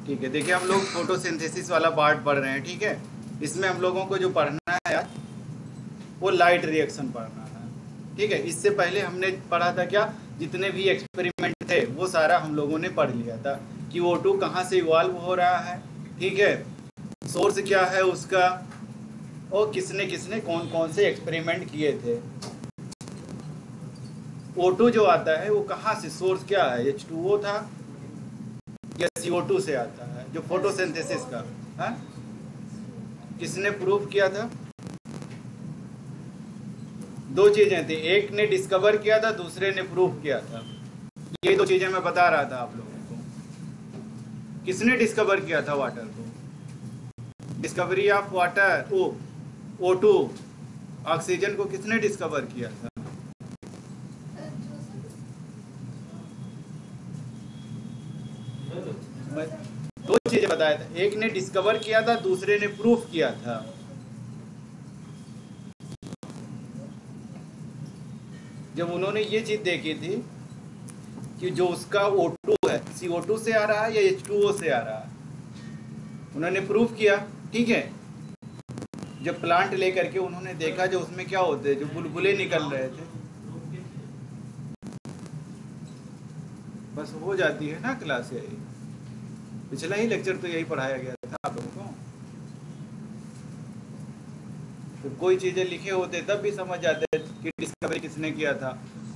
ठीक है, देखिए हम लोग फोटोसिंथेसिस वाला पार्ट पढ़ रहे हैं। ठीक है, इसमें हम लोगों को जो पढ़ना है यार वो लाइट रिएक्शन पढ़ना है। ठीक है, इससे पहले हमने पढ़ा था क्या, जितने भी एक्सपेरिमेंट थे वो सारा हम लोगों ने पढ़ लिया था कि O2 कहाँ से इवॉल्व हो रहा है। ठीक है, सोर्स क्या है उसका, और किसने किसने कौन कौन से एक्सपेरिमेंट किए थे। O2 जो आता है वो कहाँ से, सोर्स क्या है, H2O था या CO2 से आता है, जो फोटोसिंथेसिस का है। किसने प्रूव किया था, दो चीजें थी, एक ने डिस्कवर किया था, दूसरे ने प्रूव किया था। ये दो चीजें मैं बता रहा था आप लोगों को। किसने डिस्कवर किया था वाटर को, discovery of water, O2 oxygen को किसने डिस्कवर किया था। मैं दो चीजें बताया था, एक ने डिस्कवर किया था, दूसरे ने प्रूफ किया था। जब उन्होंने ये चीज देखी थी कि जो उसका O2 है CO2 से आ रहा है या H2O से आ रहा है, उन्होंने प्रूफ किया। ठीक है, जब प्लांट लेकर के उन्होंने देखा जो उसमें क्या होते हैं, जो बुलबुले निकल रहे थे, बस हो जाती है ना क्लास। यही पिछला ही लेक्चर तो यही पढ़ाया गया था आप लोगों को। तो कोई चीजें लिखे होते तब भी समझ जाते कि डिस्कवरी किसने किया था।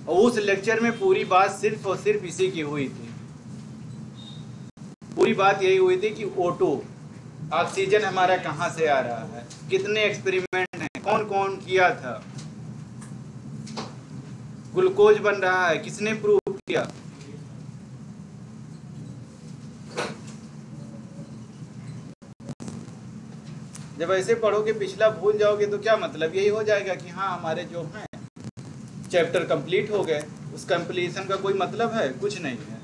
और उस लेक्चर में पूरी बात सिर्फ और सिर्फ इसी की हुई थी, पूरी बात यही हुई थी कि O2 ऑक्सीजन हमारा कहाँ से आ रहा है, कितने एक्सपेरिमेंट हैं, कौन कौन किया था, ग्लूकोज बन रहा है किसने प्रूव किया। जब ऐसे पढ़ोगे पिछला भूल जाओगे तो क्या मतलब, यही हो जाएगा कि हाँ हमारे जो हैं चैप्टर कंप्लीट हो गए। उस कंप्लीशन का कोई मतलब है, कुछ नहीं है।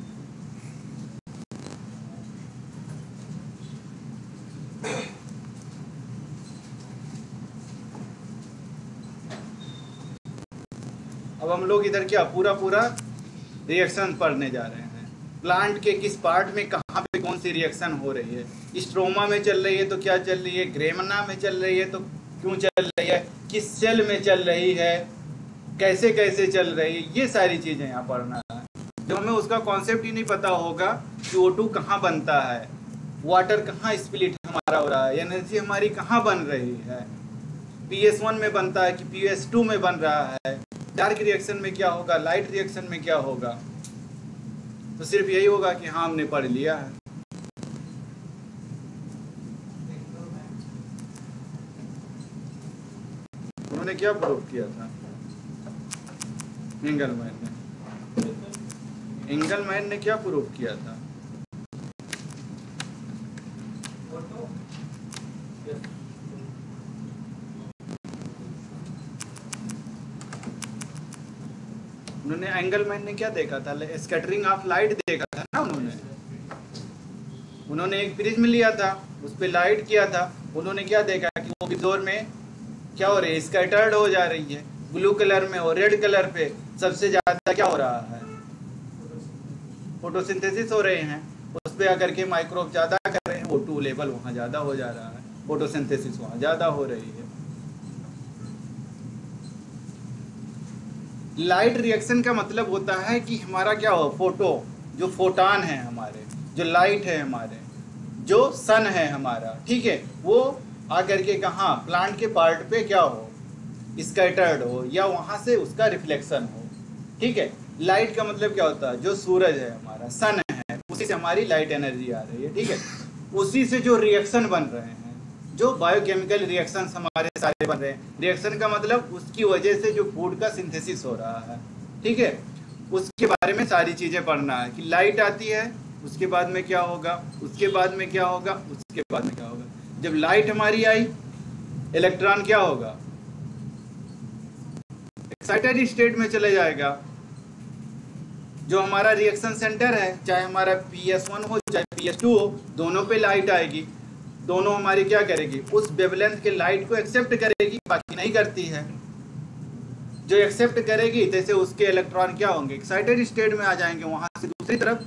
अब हम लोग इधर क्या पूरा पूरा रिएक्शन पढ़ने जा रहे हैं। प्लांट के किस पार्ट में कहाँ पे कौन सी रिएक्शन हो रही है, स्ट्रोमा में चल रही है तो क्या चल रही है, ग्रेमना में चल रही है तो क्यों चल रही है, किस सेल में चल रही है, कैसे कैसे चल रही है, ये सारी चीज़ें यहाँ पढ़ना है। जब हमें उसका कॉन्सेप्ट ही नहीं पता होगा कि O2 कहाँ बनता है, वाटर कहाँ स्प्लिट हमारा हो रहा है, एनर्जी हमारी कहाँ बन रही है, PS1 में बनता है कि PS2 में बन रहा है, डार्क रिएक्शन में क्या होगा, लाइट रिएक्शन में क्या होगा, तो सिर्फ यही होगा कि हाँ हमने पढ़ लिया है। उन्होंने क्या प्रूव किया था, एंगलमैन ने क्या प्रूव किया था, उन्होंने एंगलमैन ने क्या देखा था, स्कैटरिंग ऑफ लाइट देखा था ना। उन्होंने एक प्रिज्म लिया था, उस पर लाइट किया था, उन्होंने क्या देखा कि वो विज़ोर में क्या हो रही है, स्कैटर्ड हो जा रही है, ब्लू कलर में और रेड कलर पे सबसे ज़्यादा क्या हो रहा है, फोटोसिंथेसिस हो रहे हैं। उस पर आकर के माइक्रोब ज़्यादा कर रहे हैं, O2 लेवल वहाँ ज़्यादा हो जा रहा है, फोटोसिंथेसिस वहाँ ज़्यादा हो रही है। लाइट रिएक्शन का मतलब होता है कि हमारा क्या हो, फोटो जो फोटान है हमारे, जो लाइट है हमारे, जो सन है हमारा, ठीक है, वो आकर के कहाँ प्लांट के पार्ट पे क्या हो, स्कैटर्ड हो या वहाँ से उसका रिफ्लेक्शन हो। ठीक है, लाइट का मतलब क्या होता है, जो सूरज है हमारा, सन है, उसी से हमारी लाइट एनर्जी आ रही है। ठीक है, उसी से जो रिएक्शन बन रहे हैं, जो बायोकेमिकल रिएक्शंस हमारे सारे बन रहे हैं, रिएक्शन का मतलब उसकी वजह से जो फूड का सिंथेसिस हो रहा है। ठीक है, उसके बारे में सारी चीज़ें पढ़ना है कि लाइट आती है, उसके बाद में क्या होगा, उसके बाद में क्या होगा, उसके बाद में क्या होगा। जब लाइट हमारी आई, इलेक्ट्रॉन क्या होगा, एक्साइटेड स्टेट में चले जाएगा। जो हमारा रिएक्शन सेंटर है, चाहे हमारा PS1 हो चाहे PS2 हो, दोनों पे लाइट आएगी, दोनों हमारी क्या करेगी, उस वेवलेंथ के लाइट को एक्सेप्ट करेगी, बाकी नहीं करती है। जो एक्सेप्ट करेगी जैसे उसके इलेक्ट्रॉन क्या होंगे, एक्साइटेड स्टेट में आ जाएंगे, वहां से दूसरी तरफ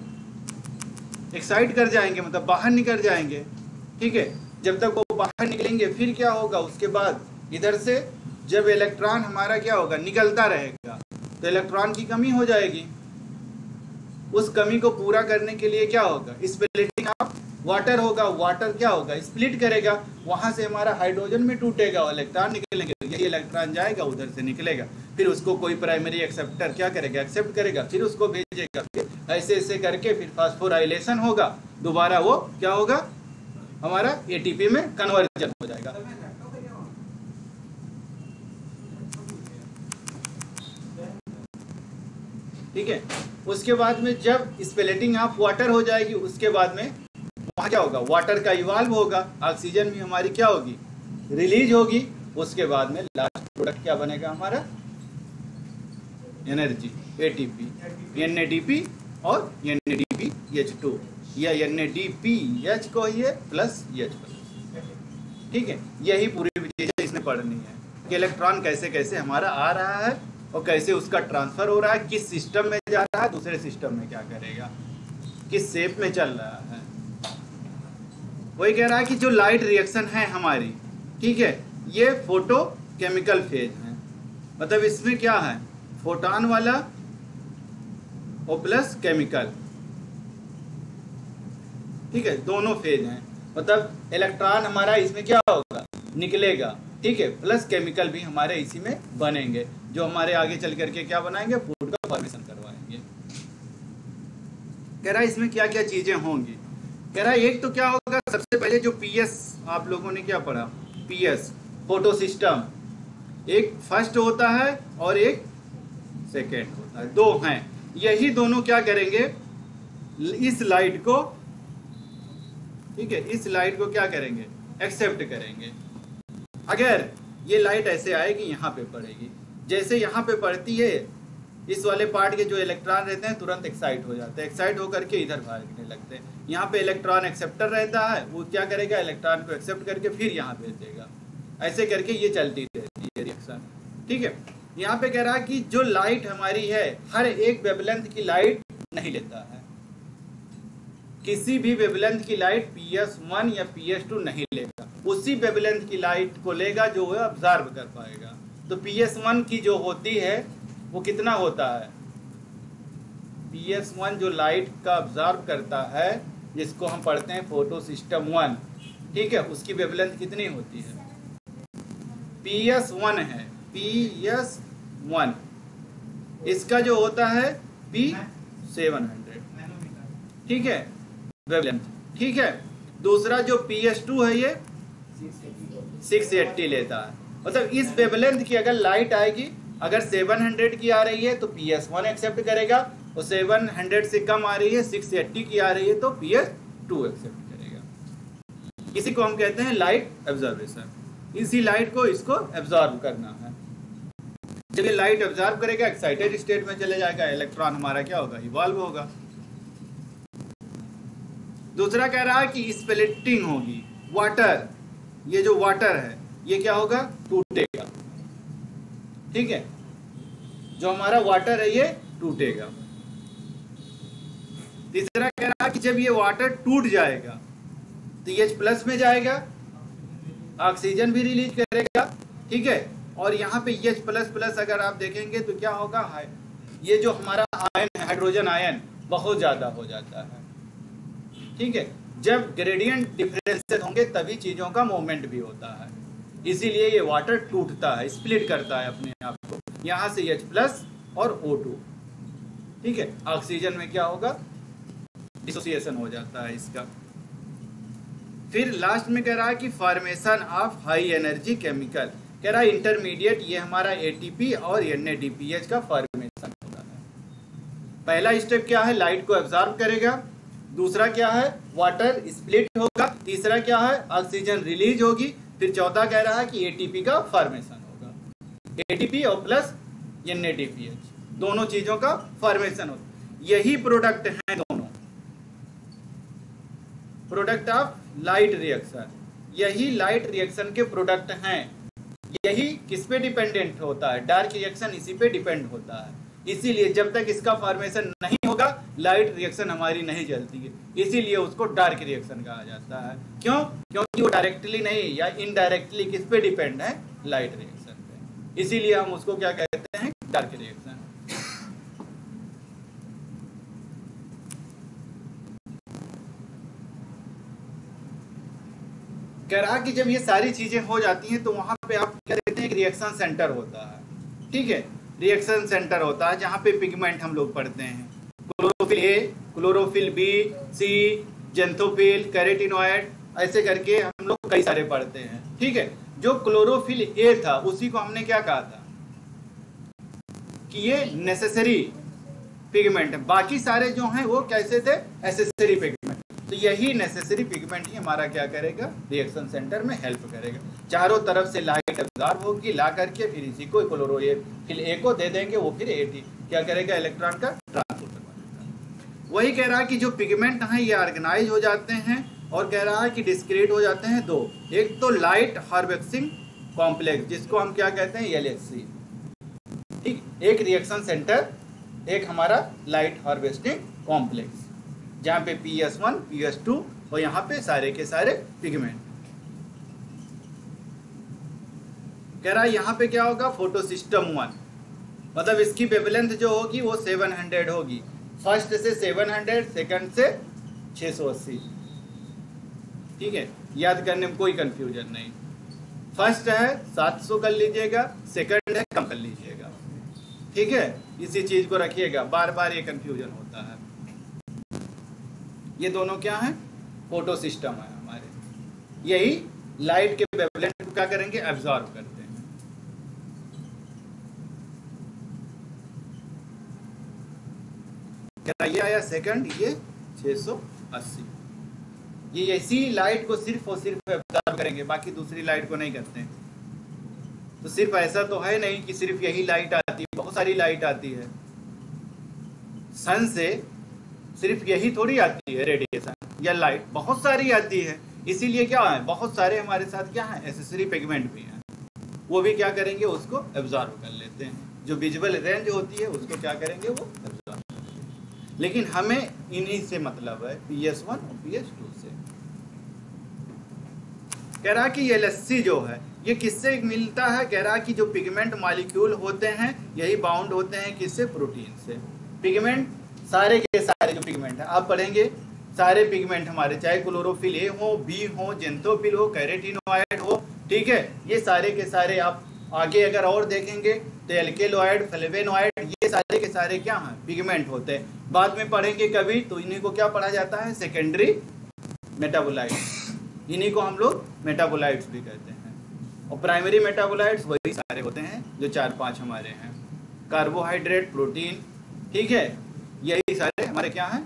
एक्साइट कर जाएंगे, मतलब बाहर निकल जाएंगे। ठीक है, जब तक वो बाहर निकलेंगे फिर क्या होगा, उसके बाद इधर से जब इलेक्ट्रॉन हमारा क्या होगा, निकलता रहेगा, तो इलेक्ट्रॉन की कमी हो जाएगी। उस कमी को पूरा करने के लिए क्या होगा, स्प्लिटिंग ऑफ वाटर होगा। वाटर क्या होगा, स्प्लिट करेगा, वहां से हमारा हाइड्रोजन में टूटेगा और इलेक्ट्रॉन निकलेंगे। यही इलेक्ट्रॉन जाएगा, उधर से निकलेगा, फिर उसको कोई प्राइमरी एक्सेप्टर क्या करेगा, एक्सेप्ट करेगा, फिर उसको भेजेगा, फिर ऐसे ऐसे करके फिर फास्फोराइलेशन होगा, दोबारा वो क्या होगा, हमारा एटीपी में कन्वर्जन हो जाएगा। ठीक है, उसके बाद में जब स्प्लिटिंग ऑफ वाटर हो जाएगी, उसके बाद में वहाँ क्या होगा, वाटर का इवॉल्व होगा, ऑक्सीजन भी हमारी क्या होगी, रिलीज होगी। उसके बाद में लास्ट प्रोडक्ट क्या बनेगा हमारा, एनर्जी, एटीपी, एनएडीपी और एनएडीपीएच2 या एनएडीपीएच को ये प्लस एच प्लस। ठीक है, यही पूरी चीज़ इसमें पढ़नी है कि इलेक्ट्रॉन कैसे कैसे हमारा आ रहा है और कैसे उसका ट्रांसफर हो रहा है, किस सिस्टम में जा रहा है, दूसरे सिस्टम में क्या करेगा, किस शेप में चल रहा है। वही कह रहा है कि जो लाइट रिएक्शन है हमारी, ठीक है, ये फोटो केमिकल फेज है, मतलब इसमें क्या है, फोटॉन वाला और प्लस केमिकल। ठीक है, दोनों फेज हैं, मतलब इलेक्ट्रॉन हमारा इसमें क्या होगा, निकलेगा। ठीक है, प्लस केमिकल भी हमारे इसी में बनेंगे, जो हमारे आगे चल करके क्या बनाएंगे, फूड का फॉर्मेशन करवाएंगे। कह रहा है इसमें क्या क्या चीजें होंगी। कह रहा है एक तो क्या होगा, सबसे पहले जो पीएस आप लोगों ने क्या पढ़ा, पीएस फोटो सिस्टम, एक फर्स्ट होता है और एक सेकेंड होता है, दो हैं। यही दोनों क्या करेंगे, इस लाइट को, ठीक है, इस लाइट को क्या करेंगे, एक्सेप्ट करेंगे। अगर ये लाइट ऐसे आएगी, यहाँ पे पड़ेगी, जैसे यहाँ पे पड़ती है, इस वाले पार्ट के जो इलेक्ट्रॉन रहते हैं तुरंत एक्साइट हो जाते हैं, एक्साइट होकर के इधर भागने लगते हैं। यहाँ पे इलेक्ट्रॉन एक्सेप्टर रहता है, वो क्या करेगा, इलेक्ट्रॉन को एक्सेप्ट करके फिर यहाँ भेज देगा, ऐसे करके ये चलती रहती है रिएक्शन। ठीक है, यहाँ पे कह रहा है कि जो लाइट हमारी है, हर एक वेवलेंथ की लाइट नहीं लेता है, किसी भी वेवलेंथ की लाइट PS1 या PS2 नहीं लेगा, उसी वेवलेंथ की लाइट को लेगा जो वो ऑब्जर्व कर पाएगा। तो PS1 की जो होती है वो कितना होता है, PS1 जो लाइट का ऑब्जर्व करता है, जिसको हम पढ़ते हैं फोटो सिस्टम 1, ठीक है, उसकी वेवलेंथ कितनी होती है, PS1 है, PS1, इसका जो होता है P700, ठीक है, वेवलेंथ। ठीक है, दूसरा जो PS2 है ये 680 लेता है, मतलब इस वेवलेंथ की अगर लाइट आएगी, अगर 700 की आ रही है तो PS1 एक्सेप्ट करेगा, और 700 से कम आ रही है, 680 की आ रही है, तो PS2 एक्सेप्ट करेगा। इसी को हम कहते हैं लाइट ऑब्जर्वेशन। इसी लाइट को इसको एब्जॉर्ब करना है। जब ये लाइट ऑब्जर्व करेगा, एक्साइटेड स्टेट में चले जाएगा, इलेक्ट्रॉन हमारा क्या होगा, इवॉल्व होगा। दूसरा कह रहा है कि स्प्लिटिंग होगी, वाटर, ये जो वाटर है ये क्या होगा, टूटेगा। ठीक है, जो हमारा वाटर है ये टूटेगा। तीसरा कह रहा है कि जब ये वाटर टूट जाएगा तो H+ में जाएगा, ऑक्सीजन भी रिलीज करेगा। ठीक है, और यहाँ पे H++ अगर आप देखेंगे तो क्या होगा, ये जो हमारा आयन है, हाइड्रोजन आयन बहुत ज्यादा हो जाता है। ठीक है, जब ग्रेडियंट डिफरेंसेस होंगे तभी चीजों का मूवमेंट भी होता है, इसीलिए ये वाटर टूटता है, स्प्लिट करता है अपने आप को, यहाँ से H+ और O2। ठीक है, ऑक्सीजन में क्या होगा, डिसोसिएशन हो जाता है इसका। फिर लास्ट में कह रहा है कि formation of high energy chemical, कह रहा है इंटरमीडिएट, ये हमारा ATP और NADPH का फॉर्मेशन होता है। पहला स्टेप क्या है, लाइट को एब्जॉर्ब करेगा, दूसरा क्या है, वाटर स्प्लिट होगा, तीसरा क्या है, ऑक्सीजन रिलीज होगी, फिर चौथा कह रहा है कि ATP का फॉर्मेशन होगा, ATP और प्लस NADPH, दोनों चीजों का फॉर्मेशन होगा। यही प्रोडक्ट है, दोनों प्रोडक्ट ऑफ लाइट रिएक्शन, यही लाइट रिएक्शन के प्रोडक्ट हैं। यही किस पे डिपेंडेंट होता है, डार्क रिएक्शन इसी पे डिपेंड होता है। इसीलिए जब तक इसका फॉर्मेशन नहीं होगा लाइट रिएक्शन हमारी नहीं जलती है, इसीलिए उसको डार्क रिएक्शन कहा जाता है। क्यों? क्योंकि वो डायरेक्टली नहीं या इनडायरेक्टली किस पे डिपेंड है? लाइट रिएक्शन पे, इसीलिए हम उसको क्या कहते हैं? Dark reaction. कह रहा कि जब ये सारी चीजें हो जाती हैं तो वहां पे आप क्या देखते हैं? एक रिएक्शन सेंटर होता है, ठीक है, रिएक्शन सेंटर होता है जहाँ पे पिगमेंट हम लोग पढ़ते हैं, chlorophyll A, chlorophyll B, C, xanthophyll, carotenoid, ऐसे करके हम लोग कई सारे पढ़ते हैं, ठीक है। जो क्लोरोफिल ए था उसी को हमने क्या कहा था कि ये नेसेसरी पिगमेंट है, बाकी सारे जो हैं वो कैसे थे? Accessory pigment. तो यही नेसेसरी पिगमेंट ही हमारा क्या करेगा? रिएक्शन सेंटर में हेल्प करेगा। चारों तरफ से लाइट एब्जॉर्ब होगी, ला करके फिर इसी को क्लोरोफिल ए को दे देंगे, वो फिर एटी क्या करेगा? इलेक्ट्रॉन का ट्रांसपोर्ट करेगा। वही कह रहा है कि जो पिगमेंट हैं ये ऑर्गेनाइज हो जाते हैं, और कह रहा है कि डिस्क्रीट हो जाते हैं दो, एक तो लाइट हार्वेस्टिंग कॉम्प्लेक्स जिसको हम क्या कहते हैं? LHC, ठीक, एक रिएक्शन सेंटर, एक हमारा लाइट हार्वेस्टिंग कॉम्प्लेक्स जहाँ पे PS1, PS2 और यहाँ पे सारे के सारे पिगमेंट। कह रहा है यहाँ पे क्या होगा? फोटो सिस्टम 1, मतलब इसकी वेवलेंथ जो होगी वो 700 होगी, फर्स्ट से 700, सेकंड से 680, ठीक है, याद करने में कोई कंफ्यूजन नहीं। फर्स्ट है 700 कर लीजिएगा, सेकंड है कम कर लीजिएगा, ठीक है, इसी चीज को रखिएगा, बार बार ये कंफ्यूजन होता है। ये दोनों क्या है? फोटो सिस्टम है हमारे, यही लाइट के वेवलेंथ को क्या करेंगे? एब्जॉर्ब करते हैं। क्या ये आया सेकंड, ये 680, ये इसी लाइट को सिर्फ और सिर्फ एब्जॉर्ब करेंगे, बाकी दूसरी लाइट को नहीं करते हैं। तो सिर्फ ऐसा तो है नहीं कि सिर्फ यही लाइट आती है, बहुत सारी लाइट आती है। सन से सिर्फ यही थोड़ी आती है रेडिएशन या लाइट, बहुत सारी आती है, इसीलिए क्या है? बहुत सारे हमारे साथ क्या है? एसेसरी पिगमेंट भी हैं, वो भी क्या करेंगे? उसको एब्जॉर्ब कर लेते हैं। जो विजुअल रेंज होती है उसको क्या करेंगे? वो एब्जॉर्ब करेंगे। लेकिन हमें इन्हीं से मतलब है, PS1 और PS2 से। कह रहा कि LHC जो है ये किससे मिलता है? कह रहा कि जो पिगमेंट मॉलिक्यूल होते हैं यही बाउंड होते हैं किससे? प्रोटीन से। पिगमेंट सारे के सारे जो पिगमेंट है आप पढ़ेंगे, सारे पिगमेंट हमारे, चाहे क्लोरोफिल ए हो, बी हो, जेंथोफिल हो, कैरोटीनॉइड हो, ठीक है, ये सारे के सारे आप आगे अगर और देखेंगे तो एल्केलॉइड, फ्लेवेनॉइड, ये सारे के सारे क्या हैं? पिगमेंट होते हैं। बाद में पढ़ेंगे कभी तो इन्हीं को क्या पढ़ा जाता है? सेकेंडरी मेटाबोलाइट्स, इन्हीं को हम लोग मेटाबोलाइट्स भी कहते हैं। और प्राइमरी मेटाबोलाइट्स वही सारे होते हैं जो 4-5 हमारे हैं, कार्बोहाइड्रेट, प्रोटीन, ठीक है, यही सारे हमारे क्या हैं?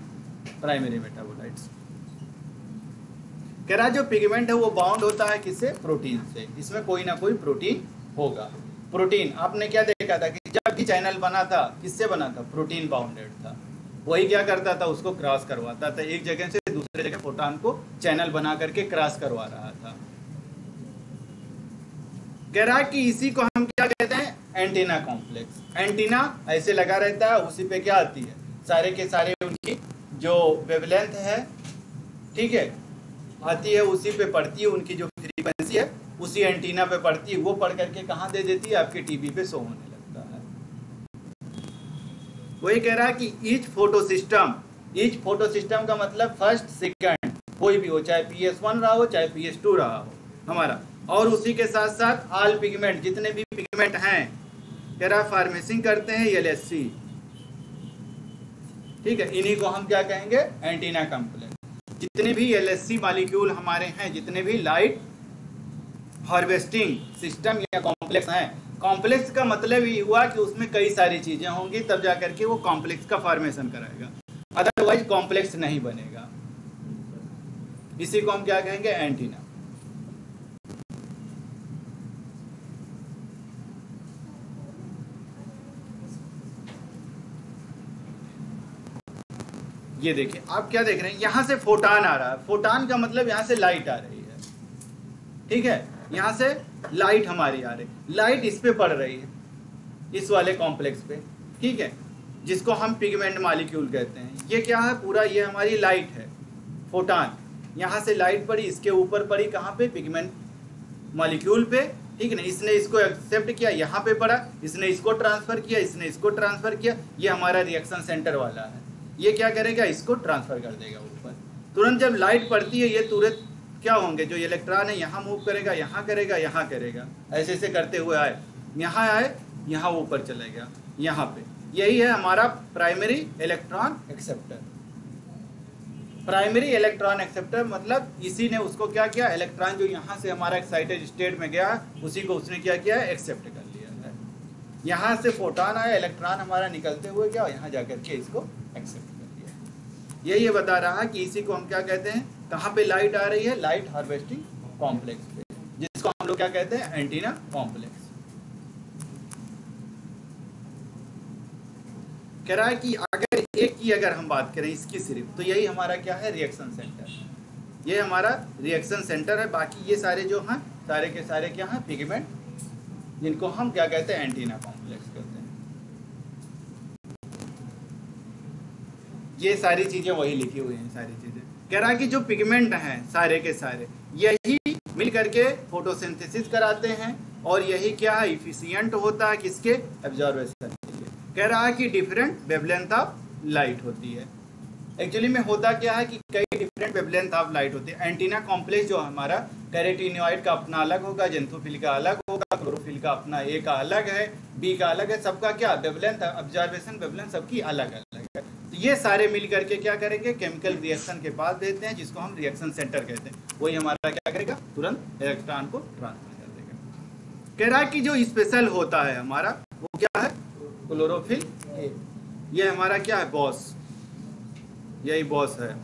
Primary metabolites. कह रहा जो पिगमेंट है वो बाउंड होता है किससे? प्रोटीन से। इसमें कोई ना कोई प्रोटीन होगा। प्रोटीन आपने क्या देखा था कि जब भी चैनल बना था किससे बना था? प्रोटीन बाउंडेड था। वही क्या करता था? उसको क्रॉस करवाता था, एक जगह से दूसरे जगह प्रोटॉन को चैनल बना करके क्रॉस करवा रहा था। कह रहा कि इसी को हम क्या कहते हैं? Antenna complex. एंटीना ऐसे लगा रहता है, उसी पे क्या आती है? सारे के सारे उनकी जो वेवलेंथ है, ठीक है, आती है, उसी पे पड़ती है, उनकी जो फ्रीक्वेंसी है उसी एंटीना पे पड़ती है, वो पढ़ करके कहाँ दे देती है? आपके टीवी पे शो होने लगता है। वही कह रहा है कि ईच फोटो सिस्टम का मतलब फर्स्ट सेकंड कोई भी हो, चाहे PS1 रहा हो चाहे PS2 रहा हो हमारा, और उसी के साथ साथ ऑल पिगमेंट, जितने भी पिगमेंट हैं, कह रहा फॉर्मेशन करते हैं LHC, ठीक है, इन्हीं को हम क्या कहेंगे? Antenna complex. जितने भी LHC मॉलिक्यूल हमारे हैं, जितने भी लाइट हार्वेस्टिंग सिस्टम या कॉम्प्लेक्स हैं, कॉम्प्लेक्स का मतलब ये हुआ कि उसमें कई सारी चीजें होंगी, तब जाकर के वो कॉम्प्लेक्स का फॉर्मेशन कराएगा, अदरवाइज कॉम्प्लेक्स नहीं बनेगा। इसी को हम क्या कहेंगे? एंटीना। ये देखिए, आप क्या देख रहे हैं? यहां से फोटान आ रहा है, फोटान का मतलब यहां से लाइट आ रही है, ठीक है, यहां से लाइट हमारी आ रही, लाइट इस पे पड़ रही है, इस वाले कॉम्प्लेक्स पे, ठीक है। जिसको हम पिगमेंट मॉलिक्यूल कहते हैं। ये क्या है, पूरा ये हमारी लाइट है, फोटान। यहाँ से लाइट पड़ी, इसके ऊपर पड़ी कहाँ पे, पिगमेंट मॉलिक्यूल पे, ठीक है ना। इसने इसको एक्सेप्ट किया, यहाँ पे पड़ा, इसने इसको ट्रांसफर किया, इसने इसको ट्रांसफर किया। ये हमारा रिएक्शन सेंटर वाला है। ये क्या करेगा, इसको ट्रांसफर कर देगा ऊपर। तुरंत जब लाइट पड़ती है, ये तुरंत क्या होंगे, जो इलेक्ट्रॉन है यहाँ मूव करेगा, यहाँ करेगा, यहाँ करेगा, ऐसे ऐसे करते हुए आए, यहाँ आए, यहाँ ऊपर चले गया, यहाँ पे। यही है हमारा primary electron acceptor. Primary electron acceptor मतलब इसी ने उसको क्या किया, इलेक्ट्रॉन जो यहाँ से हमारा एक्साइटेड स्टेट में गया, उसी को उसने क्या किया, एक्सेप्ट कर लिया है। यहाँ से फोटॉन आया, इलेक्ट्रॉन हमारा निकलते हुए क्या, यहाँ जाकर के इसको एक्सेप्ट कर लिया। यही ये बता रहा है कि इसी को हम क्या कहते हैं, कहाँ पे लाइट आ रही है, लाइट हार्वेस्टिंग कॉम्प्लेक्स पे, जिसको हम लोग क्या कहते हैं, एंटीना कॉम्प्लेक्स। कह रहा है कि अगर एक की अगर हम बात करें इसकी सिर्फ, तो यही हमारा क्या है, रिएक्शन सेंटर। ये हमारा रिएक्शन सेंटर है। बाकी ये सारे जो हैं, सारे के सारे क्या हैं, पिगमेंट, जिनको हम क्या कहते हैं, एंटीना कॉम्प्लेक्स कहते हैं। ये सारी चीजें वही लिखी हुई हैं, सारी चीजें। कह रहा है कि जो पिगमेंट हैं सारे के सारे, यही मिल करके फोटोसिंथेसिस कराते हैं, और यही क्या है, इफिशिएंट होता है किसके, एब्जॉर्बेशन के लिए। कह रहा है कि डिफरेंट वेवलेंथ ऑफ लाइट होती है। एक्चुअली में होता क्या है कि कई डिफरेंट वेवलेंथ ऑफ लाइट होती है। एंटीना कॉम्प्लेक्स जो हमारा, कैरोटीनॉइड का अपना अलग होगा, जेंथोफिल का अलग होगा, क्लोरोफिल का अपना ए का अलग है, बी का अलग है, सबका क्या वेवलेंथ, ऑब्जर्वेशन वेवलेंथ सबकी अलग अलग है। तो ये सारे मिल करके क्या करेंगे, केमिकल रिएक्शन के पास देते हैं, जिसको हम रिएक्शन सेंटर कहते हैं। वही हमारा क्या करेगा, तुरंत इलेक्ट्रॉन को ट्रांसफर कर देगा। कह रहा है कि जो स्पेशल होता है हमारा, वो क्या है, क्लोरोफिल ए। ये हमारा क्या है, बॉस, यही बॉस है।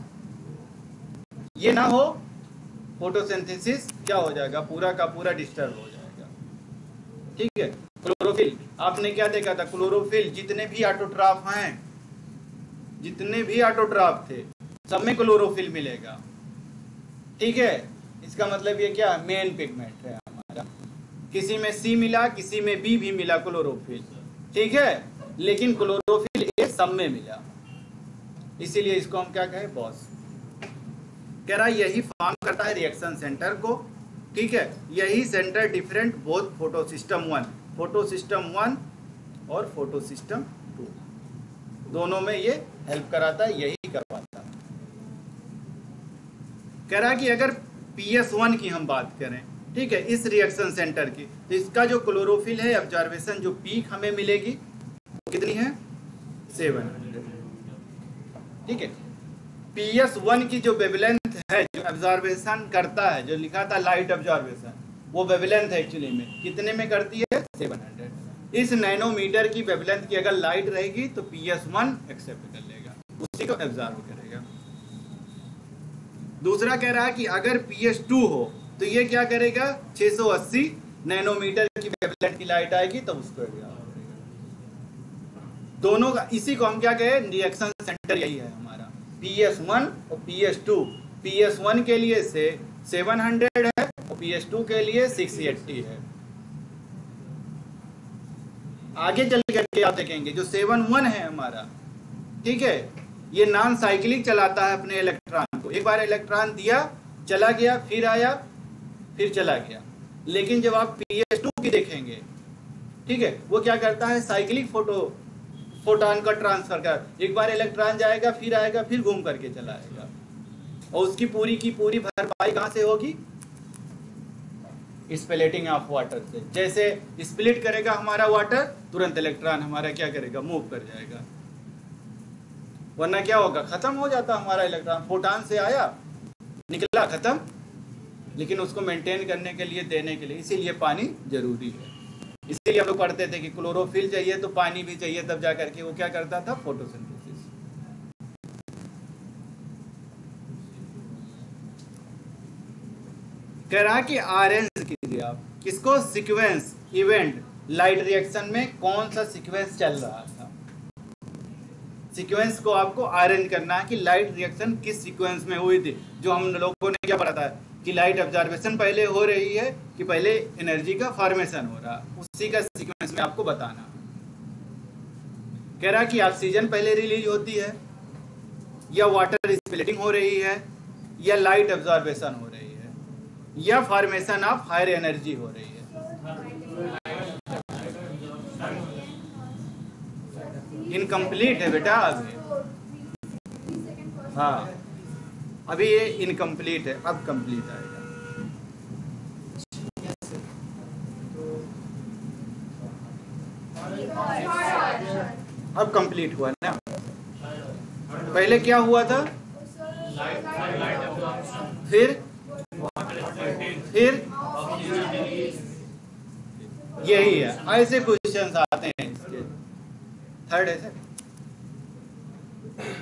ये ना हो, फोटोसिंथेसिस क्या हो जाएगा, पूरा का पूरा डिस्टर्ब हो जाएगा, ठीक है। क्लोरोफिल, आपने क्या देखा था, क्लोरोफिल जितने भी ऑटोट्रॉफ हैं, जितने भी ऑटोट्रॉफ थे, सब में क्लोरोफिल मिलेगा, ठीक है। इसका मतलब ये क्या, मेन पिगमेंट है हमारा। किसी में सी मिला, किसी में बी भी मिला क्लोरोफिल, ठीक है, लेकिन क्लोरोफिल ए सब में मिला, इसीलिए इसको हम क्या कहें, बॉस। कह रहा है यही फॉर्म करता है रिएक्शन सेंटर को, ठीक है। यही सेंटर डिफरेंट बोथ फोटोसिस्टम 1 और फोटोसिस्टम 2, दोनों में ये हेल्प कराता है, यही करवाता है। कह रहा है कि अगर PS1 की हम बात करें, ठीक है, इस रिएक्शन सेंटर की, तो इसका जो क्लोरोफिल है, ऑब्जर्वेशन जो पीक हमें मिलेगी वो कितनी है, 700, ठीक है। PS1 की जो वेवलेंथ है, जो ऑब्जर्वेशन करता है, जो लिखा था लाइट ऑब्जर्वेशन, वो वेवलेंथ एक्चुअली में कितने में करती है, 700। इस नैनोमीटर की वेवलेंथ की अगर लाइट रहेगी तो PS1 एक्सेप्ट कर लेगा, उसी को ऑब्जर्व करेगा। दूसरा कह रहा है कि अगर PS2 हो तो ये क्या करेगा, 680 नैनोमीटर की वेवलेंथ की लाइट आएगी तो उसको ऑब्जर्व करेगा। दोनों का, इसी को हम क्या कहें, रिएक्शन सेंटर यही है हमारा, PS1 और PS2। PS1 के लिए से 700 है और PS2 के लिए 680 है। आगे चल करके आप देखेंगे जो 7-1 है हमारा, ठीक है, ये नॉन साइक्लिक चलाता है अपने इलेक्ट्रॉन को। एक बार इलेक्ट्रॉन दिया, चला गया, फिर आया, फिर चला गया। लेकिन जब आप PS2 की देखेंगे, ठीक है, वो क्या करता है, साइक्लिक फोटॉन का ट्रांसफर कर, एक बार इलेक्ट्रॉन जाएगा, फिर आएगा, फिर घूम करके चला आएगा, और उसकी पूरी की पूरी भरपाई कहाँ से होगी, स्प्लिटिंग ऑफ वाटर से। जैसे स्प्लिट करेगा हमारा वाटर, तुरंत इलेक्ट्रॉन हमारा क्या करेगा, मूव कर जाएगा, वरना क्या होगा, खत्म हो जाता हमारा इलेक्ट्रॉन। फोटॉन से आया, निकला, खत्म। लेकिन उसको मेंटेन करने के लिए, देने के लिए, इसीलिए पानी जरूरी है। इसीलिए हम लोग पढ़ते थे कि क्लोरोफिल चाहिए तो पानी भी चाहिए, तब जा करके वो क्या करता था, फोटोसिंथेसिस। कह रहा कि अरेंज कीजिए आप किसको, सीक्वेंस, इवेंट, लाइट रिएक्शन में कौन सा सीक्वेंस चल रहा था। सीक्वेंस को आपको अरेंज करना है कि लाइट रिएक्शन किस सीक्वेंस में हुई थी। जो हम लोगों ने क्या पढ़ा था कि लाइट ऑब्जर्वेशन पहले हो रही है कि पहले एनर्जी का फॉर्मेशन हो रहा है, उसी का सीक्वेंस में आपको बताना। कह रहा कि ऑक्सीजन पहले रिलीज होती है, या वाटर स्प्लिटिंग हो रही है, या लाइट एब्जॉर्बेशन हो रही है, या फॉर्मेशन ऑफ हायर एनर्जी हो रही है। इनकम्प्लीट है बेटा अभी। हाँ अभी ये इनकम्प्लीट है, अब कंप्लीट आएगा। अब कंप्लीट हुआ ना, पहले क्या हुआ था, फिर यही है, ऐसे क्वेश्चंस आते हैं इसके। थर्ड है सर,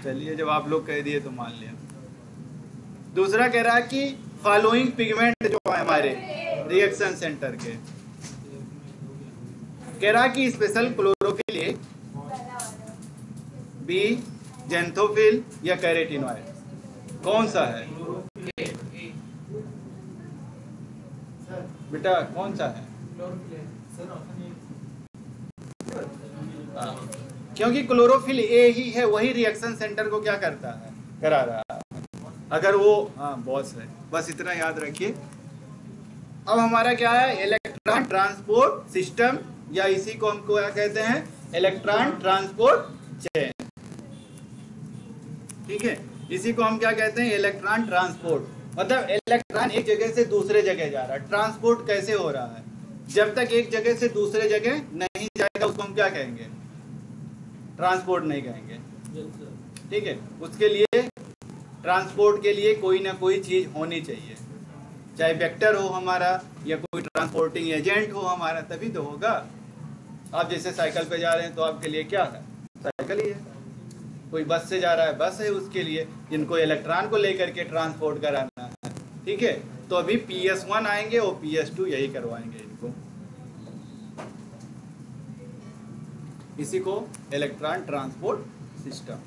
चलिए जब आप लोग कह दिए तो मान लिया। दूसरा कह रहा है कि फॉलोइंग पिगमेंट जो है हमारे रिएक्शन सेंटर के, कह रहा है कि special chlorophyll A, B xanthophyll, या कैरेटिनॉइड, कौन सा है बेटा, कौन सा है? क्योंकि क्लोरोफिल ए ही है, वही रिएक्शन सेंटर को क्या करता है, करा रहा है। अगर वो बॉस है, बस इतना याद रखिए। अब हमारा क्या है, इलेक्ट्रॉन ट्रांसपोर्ट सिस्टम, या इसी को हमको क्या कहते हैं, इलेक्ट्रॉन ट्रांसपोर्ट चेन। ठीक है, इसी को हम क्या कहते हैं, इलेक्ट्रॉन ट्रांसपोर्ट। मतलब इलेक्ट्रॉन एक जगह से दूसरे जगह जा रहा है। ट्रांसपोर्ट कैसे हो रहा है, जब तक एक जगह से दूसरे जगह नहीं जाएगा उसको हम क्या कहेंगे, ट्रांसपोर्ट नहीं कहेंगे। ठीक है, उसके लिए ट्रांसपोर्ट के लिए कोई ना कोई चीज होनी चाहिए, चाहे वेक्टर हो हमारा या कोई ट्रांसपोर्टिंग एजेंट हो हमारा, तभी तो होगा। आप जैसे साइकिल पे जा रहे हैं तो आपके लिए क्या है, साइकिल ही है। कोई बस से जा रहा है, बस है उसके लिए, जिनको इलेक्ट्रॉन को लेकर के ट्रांसपोर्ट कराना है। ठीक है, तो अभी PS1 आएंगे और PS2 यही करवाएंगे इनको। इसी को इलेक्ट्रॉन ट्रांसपोर्ट सिस्टम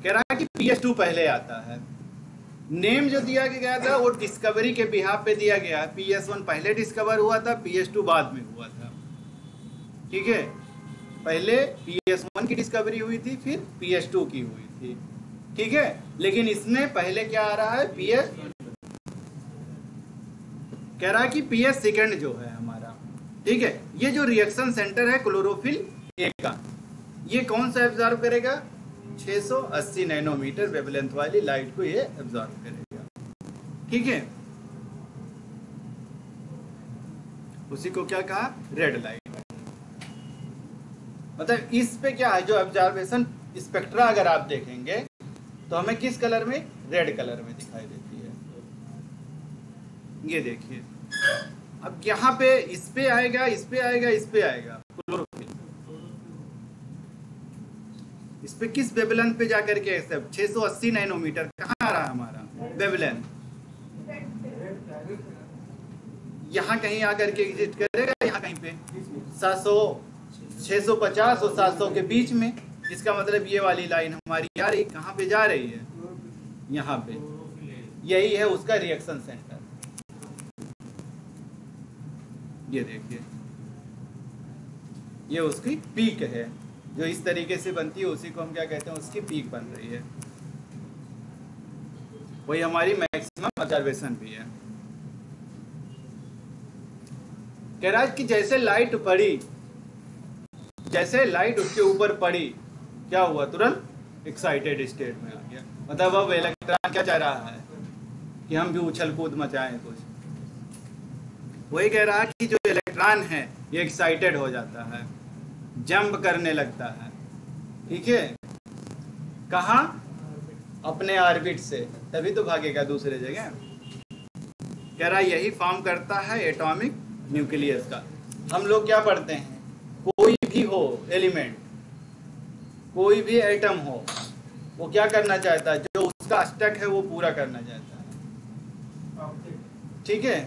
कह रहा है कि PS2 पहले आता है। नेम जो दिया गया था वो डिस्कवरी के बिहाफ पे दिया गया। PS1 पहले डिस्कवर हुआ था, PS2 बाद में हुआ था। ठीक है, पहले PS1 की डिस्कवरी हुई थी, फिर PS2 की हुई थी। ठीक है, लेकिन इसमें पहले क्या आ रहा है, PS कह रहा है कि PS सेकंड जो है हमारा। ठीक है, ये जो रिएक्शन सेंटर है क्लोरोफिल ए का, ये कौन सा एब्जॉर्ब करेगा, 680 नैनोमीटर वेवलेंथ वाली लाइट को ये एब्जॉर्ब करेगा। ठीक है, उसी को क्या कहा, रेड लाइट। मतलब इस पे क्या है, जो ऑब्जर्वेशन स्पेक्ट्रा अगर आप देखेंगे तो हमें किस कलर में, रेड कलर में दिखाई देती है। ये देखिए, अब यहाँ पे इस पे आएगा, इस पे आएगा, इस पे आएगा क्लोरोफिल। इस पे किस वेवलेंथ पे जाकर के, 680 नैनोमीटर कहाँ आ रहा है हमारा वेवलेंथ, यहाँ कहीं आकर के एग्जिट करेगा, यहाँ कहीं पे 650 और 700 के बीच में। इसका मतलब ये वाली लाइन हमारी आ रही, कहाँ पे जा रही है, यहाँ पे। यही है उसका रिएक्शन सेंटर। ये देखिए, ये उसकी पीक है, जो इस तरीके से बनती है उसी को हम क्या कहते हैं, उसकी पीक बन रही है। वही हमारी मैक्सिमम ऑब्जर्वेशन भी है। कह रहा है कि जैसे लाइट पड़ी, जैसे लाइट उसके ऊपर पड़ी, क्या हुआ, तुरंत एक्साइटेड स्टेट में आ गया। मतलब अब इलेक्ट्रॉन क्या चाह रहा है कि हम भी उछल कूद मचाएं कुछ। वही कह रहा है कि जो इलेक्ट्रॉन है ये एक्साइटेड हो जाता है, जंप करने लगता है। ठीक है, कहाँ, अपने ऑर्बिट से, तभी तो भागेगा दूसरे जगह। कह रहा है यही फॉर्म करता है एटॉमिक न्यूक्लियस का। हम लोग क्या पढ़ते हैं, कोई भी हो एलिमेंट, कोई भी एटम हो, वो क्या करना चाहता है, जो उसका स्टक है वो पूरा करना चाहता है। ठीक है,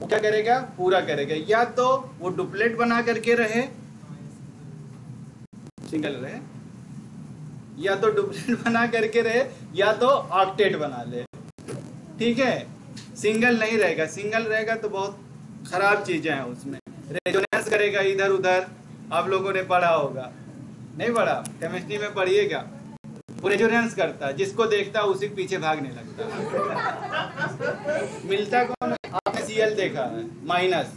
वो क्या करेगा, पूरा करेगा। या तो वो डुप्लेट बना करके रहे, सिंगल रहे, या तो डुप्लेट बना करके रहे, या तो ऑक्टेट बना ले। ठीक है, सिंगल नहीं रहेगा। सिंगल रहेगा तो बहुत खराब चीजें हैं उसमें, रेजोनेंस करेगा इधर उधर, आप लोगों ने पढ़ा होगा, नहीं पढ़ा? केमिस्ट्री में पढ़िएगा, रेजोनेंस करता है, जिसको देखता है उसी के पीछे भागने लगता है। मिलता कौन है? आपने Cl देखा है, माइनस।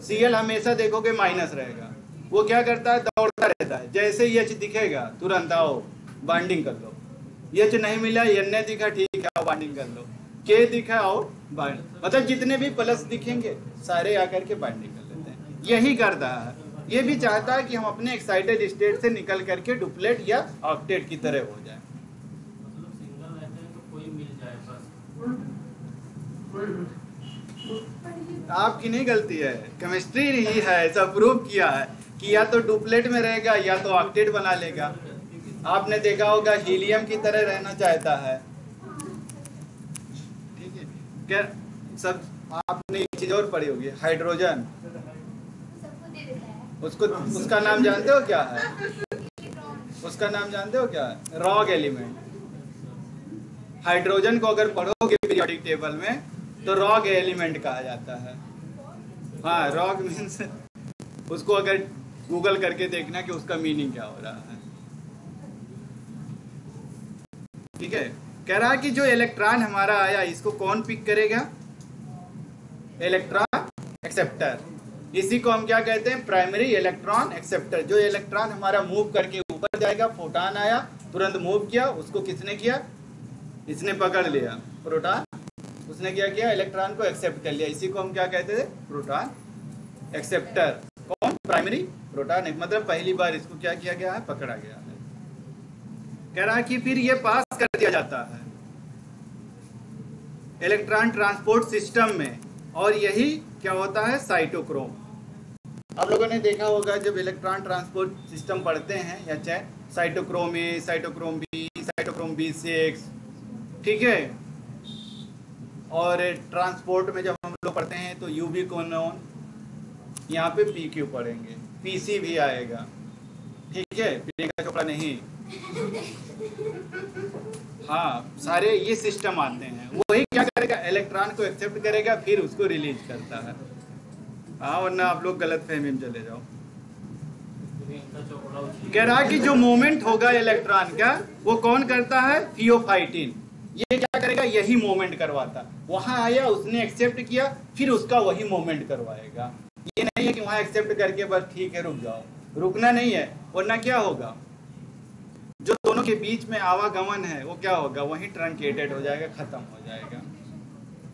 Cl हमेशा देखोगे माइनस रहेगा। वो क्या करता है? दौड़ता रहता है। जैसे ही H दिखेगा तुरंत आओ बाइंडिंग कर लो। H नहीं मिला, N दिखा, ठीक है आओ बाइंडिंग कर लो। K दिखा, आओ बाइंड, मतलब जितने भी प्लस दिखेंगे सारे आकर के बाइंडिंग कर लेते हैं। यही करता है। ये भी चाहता है कि हम अपने एक्साइटेड स्टेट से निकल करके डुप्लेट या ऑक्टेट की तरह हो जाए। मतलब सिंगल रहते हैं तो कोई मिल जाए बस। आपकी नहीं गलती है, केमिस्ट्री ही है, ऐसा प्रूव किया है कि या तो डुप्लेट में रहेगा या तो ऑक्टेट बना लेगा। आपने देखा होगा हीलियम की तरह रहना चाहता है, ठीक है क्या? सब आपने एक चीज और पढ़ी होगी, हाइड्रोजन। उसको, उसका नाम जानते हो क्या है? उसका नाम जानते हो क्या है? Rogue element. हाइड्रोजन को अगर पढ़ोगे पीरियोडिक टेबल में तो रॉग एलिमेंट कहा जाता है। हाँ, रॉग मीन्स, उसको अगर गूगल करके देखना कि उसका मीनिंग क्या हो रहा है। ठीक है, कह रहा है कि जो इलेक्ट्रॉन हमारा आया इसको कौन पिक करेगा? Electron acceptor. इसी को हम क्या कहते हैं? Primary electron acceptor. जो इलेक्ट्रॉन हमारा मूव करके ऊपर जाएगा, फोटॉन आया, तुरंत मूव किया, उसको किसने किया? इसने पकड़ लिया, प्रोटॉन। उसने क्या किया? इलेक्ट्रॉन को एक्सेप्ट कर लिया। इसी को हम क्या कहते थे? Proton acceptor. कौन? प्राइमरी प्रोटॉन, मतलब पहली बार इसको क्या किया गया है? पकड़ा गया है। कह रहा है कि फिर ये पास कर दिया जाता है इलेक्ट्रॉन ट्रांसपोर्ट सिस्टम में, और यही क्या होता है? साइटोक्रोम। आप लोगों ने देखा होगा जब इलेक्ट्रॉन ट्रांसपोर्ट सिस्टम पढ़ते हैं या चाहे cytochrome a, cytochrome b, cytochrome B6, ठीक है। और ट्रांसपोर्ट में जब हम लोग पढ़ते हैं तो यूबी कोनोन, यहाँ पे PQ पढ़ेंगे, PC भी आएगा, ठीक है। प्रियंका चोपड़ा नहीं, हाँ, सारे ये सिस्टम आते हैं। वही क्या करेगा? इलेक्ट्रॉन को एक्सेप्ट करेगा, फिर उसको रिलीज करता है। हाँ, वरना आप लोग गलत फहमी में चले जाओ। कह रहा है कि जो मूवमेंट होगा इलेक्ट्रॉन का वो कौन करता है? थियोफाइटिन। ये क्या करेगा? यही मूवमेंट करवाता। वहां आया, उसने एक्सेप्ट किया, फिर उसका वही मूवमेंट करवाएगा। ये नहीं है कि वहां एक्सेप्ट करके बस ठीक है रुक जाओ, रुकना नहीं है, वरना क्या होगा? जो दोनों के बीच में आवागमन है वो क्या होगा? वहीं ट्रंकेटेड हो जाएगा, खत्म हो जाएगा,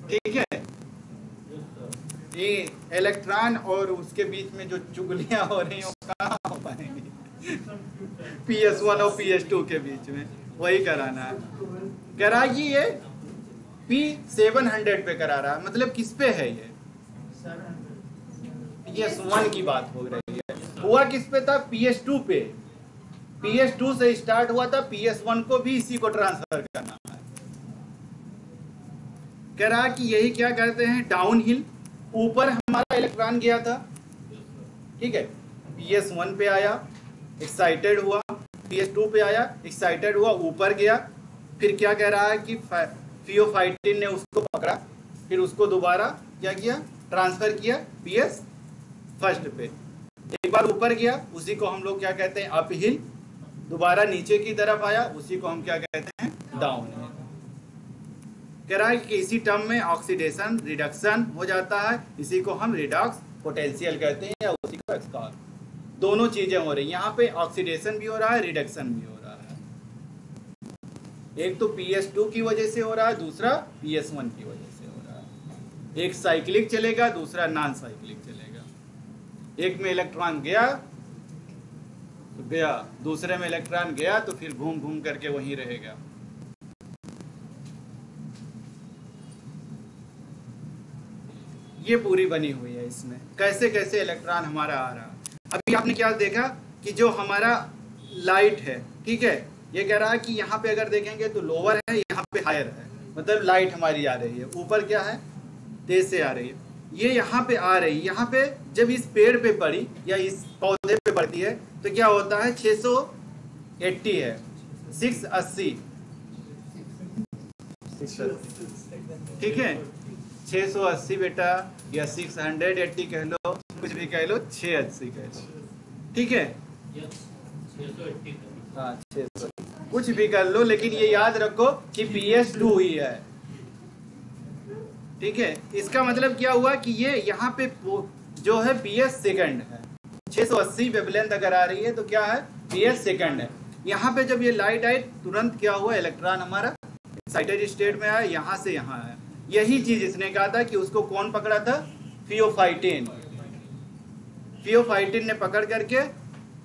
ठीक है। ये इलेक्ट्रॉन और उसके बीच में जो चुगलियां हो रही हैं वो कहाँ हो पाएंगी? PS1 और PS2 के बीच में वही कराना है। कह रहा है कि ये P700 पे करा रहा है, मतलब किस पे है ये? PS1 की बात हो रही है। हुआ किस पे था? PS2 पे। PS2 से स्टार्ट हुआ था, PS1 को भी इसी को ट्रांसफर करना है। कह रहा है कि यही क्या करते हैं? Down hill. ऊपर हमारा इलेक्ट्रॉन गया था, ठीक है, PS1 पे आया, एक्साइटेड हुआ, PS2 पे आया, एक्साइटेड हुआ, ऊपर गया, फिर क्या कह रहा है कि थियोफाइटिन ने उसको पकड़ा, फिर उसको दोबारा क्या किया? ट्रांसफर किया PS1 पे। एक बार ऊपर गया, उसी को हम लोग क्या कहते हैं? Up hill. दोबारा नीचे की तरफ आया, उसी को हम क्या कहते हैं? Down hill. कह रहा है कि इसी टर्म में ऑक्सीडेशन रिडक्शन हो जाता है, इसी को हम रिडॉक्स पोटेंशियल कहते हैं, या उसी को एक्सकॉल। दोनों चीजें हो रही हैं यहाँ पे, ऑक्सीडेशन भी हो रहा है, रिडक्शन भी हो रहा है। एक तो PS2 की वजह से हो रहा है, दूसरा PS1 की वजह से हो रहा है। एक साइक्लिक चलेगा, दूसरा नॉन साइक्लिक चलेगा। एक में इलेक्ट्रॉन गया तो गया, दूसरे में इलेक्ट्रॉन गया तो फिर घूम घूम करके वहीं रहेगा। ये पूरी बनी हुई है इसमें, कैसे कैसे इलेक्ट्रॉन हमारा आ रहा। अभी आपने क्या देखा कि जो हमारा लाइट है, ठीक है, ये कह रहा है कि यहाँ पे अगर देखेंगे तो लोअर है, यहाँ पे हायर है, मतलब लाइट हमारी आ रही है। ऊपर क्या है? तेज से आ रही है। ये यहाँ पे आ रही है, यहाँ पे जब इस पेड़ पे पड़ी या इस पौधे पे पड़ती है तो क्या होता है? 680 है, 680, ठीक है, 680 बेटा, या 680 कह लो, कुछ भी कह लो, 680 कह लो, ठीक है, ये 680 का। हाँ 600 कुछ भी कर लो, लेकिन ये याद रखो कि PS2 ही है। ठीक है, इसका मतलब क्या हुआ कि ये यहाँ पे जो है PS सेकंड है। 680 वेवलेंथ अगर आ रही है तो क्या है, PS सेकंड है। यहाँ पे जब ये लाइट आई तुरंत क्या हुआ, इलेक्ट्रॉन हमारा एक्साइटेड स्टेट में आया, यहाँ से यहाँ है। यही चीज इसने कहा था कि उसको कौन पकड़ा था, फियोफाइटिन। फियोफाइटिन ने पकड़ करके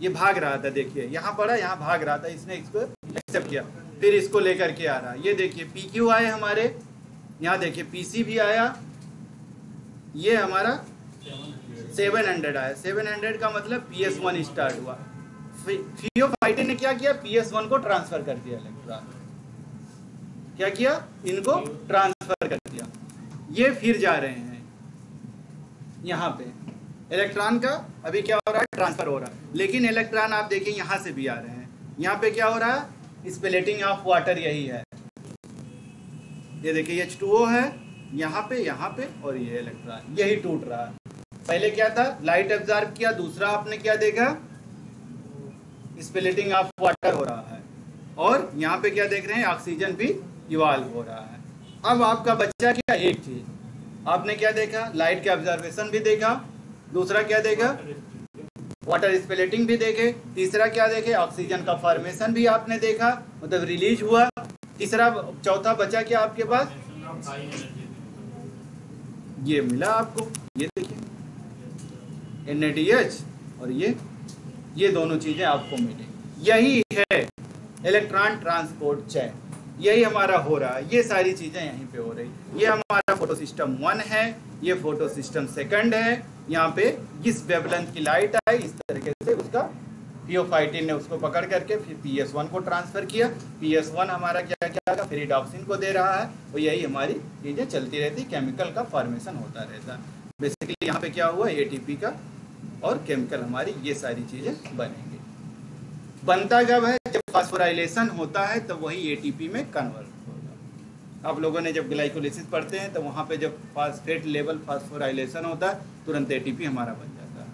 ये भाग रहा था, देखिए यहाँ पड़ा, यहाँ भाग रहा था, इसने इसको एक्सेप्ट किया, फिर इसको लेकर के आ रहा। ये देखिए PQ आए हमारे, यहाँ देखिए PC भी आया, ये हमारा 700 आया। 700 का मतलब PS1 स्टार्ट हुआ। फियोफाइटिन ने क्या किया, PS1 को ट्रांसफर कर दिया इलेक्ट्रॉन। क्या किया, इनको ट्रांसफर कर दिया। ये फिर जा रहे हैं यहाँ पे, इलेक्ट्रॉन का अभी क्या हो रहा है, ट्रांसफर हो रहा है। लेकिन इलेक्ट्रॉन आप देखिए यहाँ से भी आ रहे हैं, यहाँ पे क्या हो रहा है, स्प्लिटिंग ऑफ वाटर यही है। ये देखिए H2O है यहाँ पे और ये इलेक्ट्रॉन यही टूट रहा है। पहले क्या था, लाइट एब्जॉर्ब किया, दूसरा आपने क्या देखा, स्प्लिटिंग ऑफ वाटर हो रहा है, और यहाँ पे क्या देख रहे हैं, ऑक्सीजन भी इवॉल्व हो रहा है। अब आपका बच्चा क्या, एक चीज आपने क्या देखा, लाइट के ऑब्जर्वेशन भी देखा, दूसरा क्या देखा, वाटर स्प्लिटिंग भी देखे, तीसरा क्या देखे, ऑक्सीजन का फॉर्मेशन भी आपने देखा, मतलब रिलीज हुआ। तीसरा चौथा बचा क्या आपके पास, ये मिला आपको, ये देखिए NADH, और ये दोनों चीजें आपको मिली। यही है इलेक्ट्रॉन ट्रांसपोर्ट चेन, यही हमारा हो रहा है। ये सारी चीजें यहीं पे हो रही। ये हमारा फोटो सिस्टम 1 है, ये फोटो सिस्टम 2 है। यहाँ पे इस वेवलेंथ की लाइट आई, इस तरीके से उसका फियोफाइटिन ने उसको पकड़ करके फिर PS1 को ट्रांसफर किया। PS1 हमारा क्या क्या फिर रिडॉक्सिन को दे रहा है, और यही हमारी चीजें चलती रहती, केमिकल का फॉर्मेशन होता रहता है। बेसिकली यहाँ पे क्या हुआ, ATP का और केमिकल हमारी ये सारी चीजें बनेंगी। बनता कब है, जब फास्फोराइलेशन होता है तब वही ATP में कन्वर्ट होगा। आप लोगों ने जब ग्लाइकोलिसिस पढ़ते हैं तो वहाँ पे जब फास्फेट लेवल फास्फोराइलेशन होता है तुरंत ATP हमारा बन जाता है।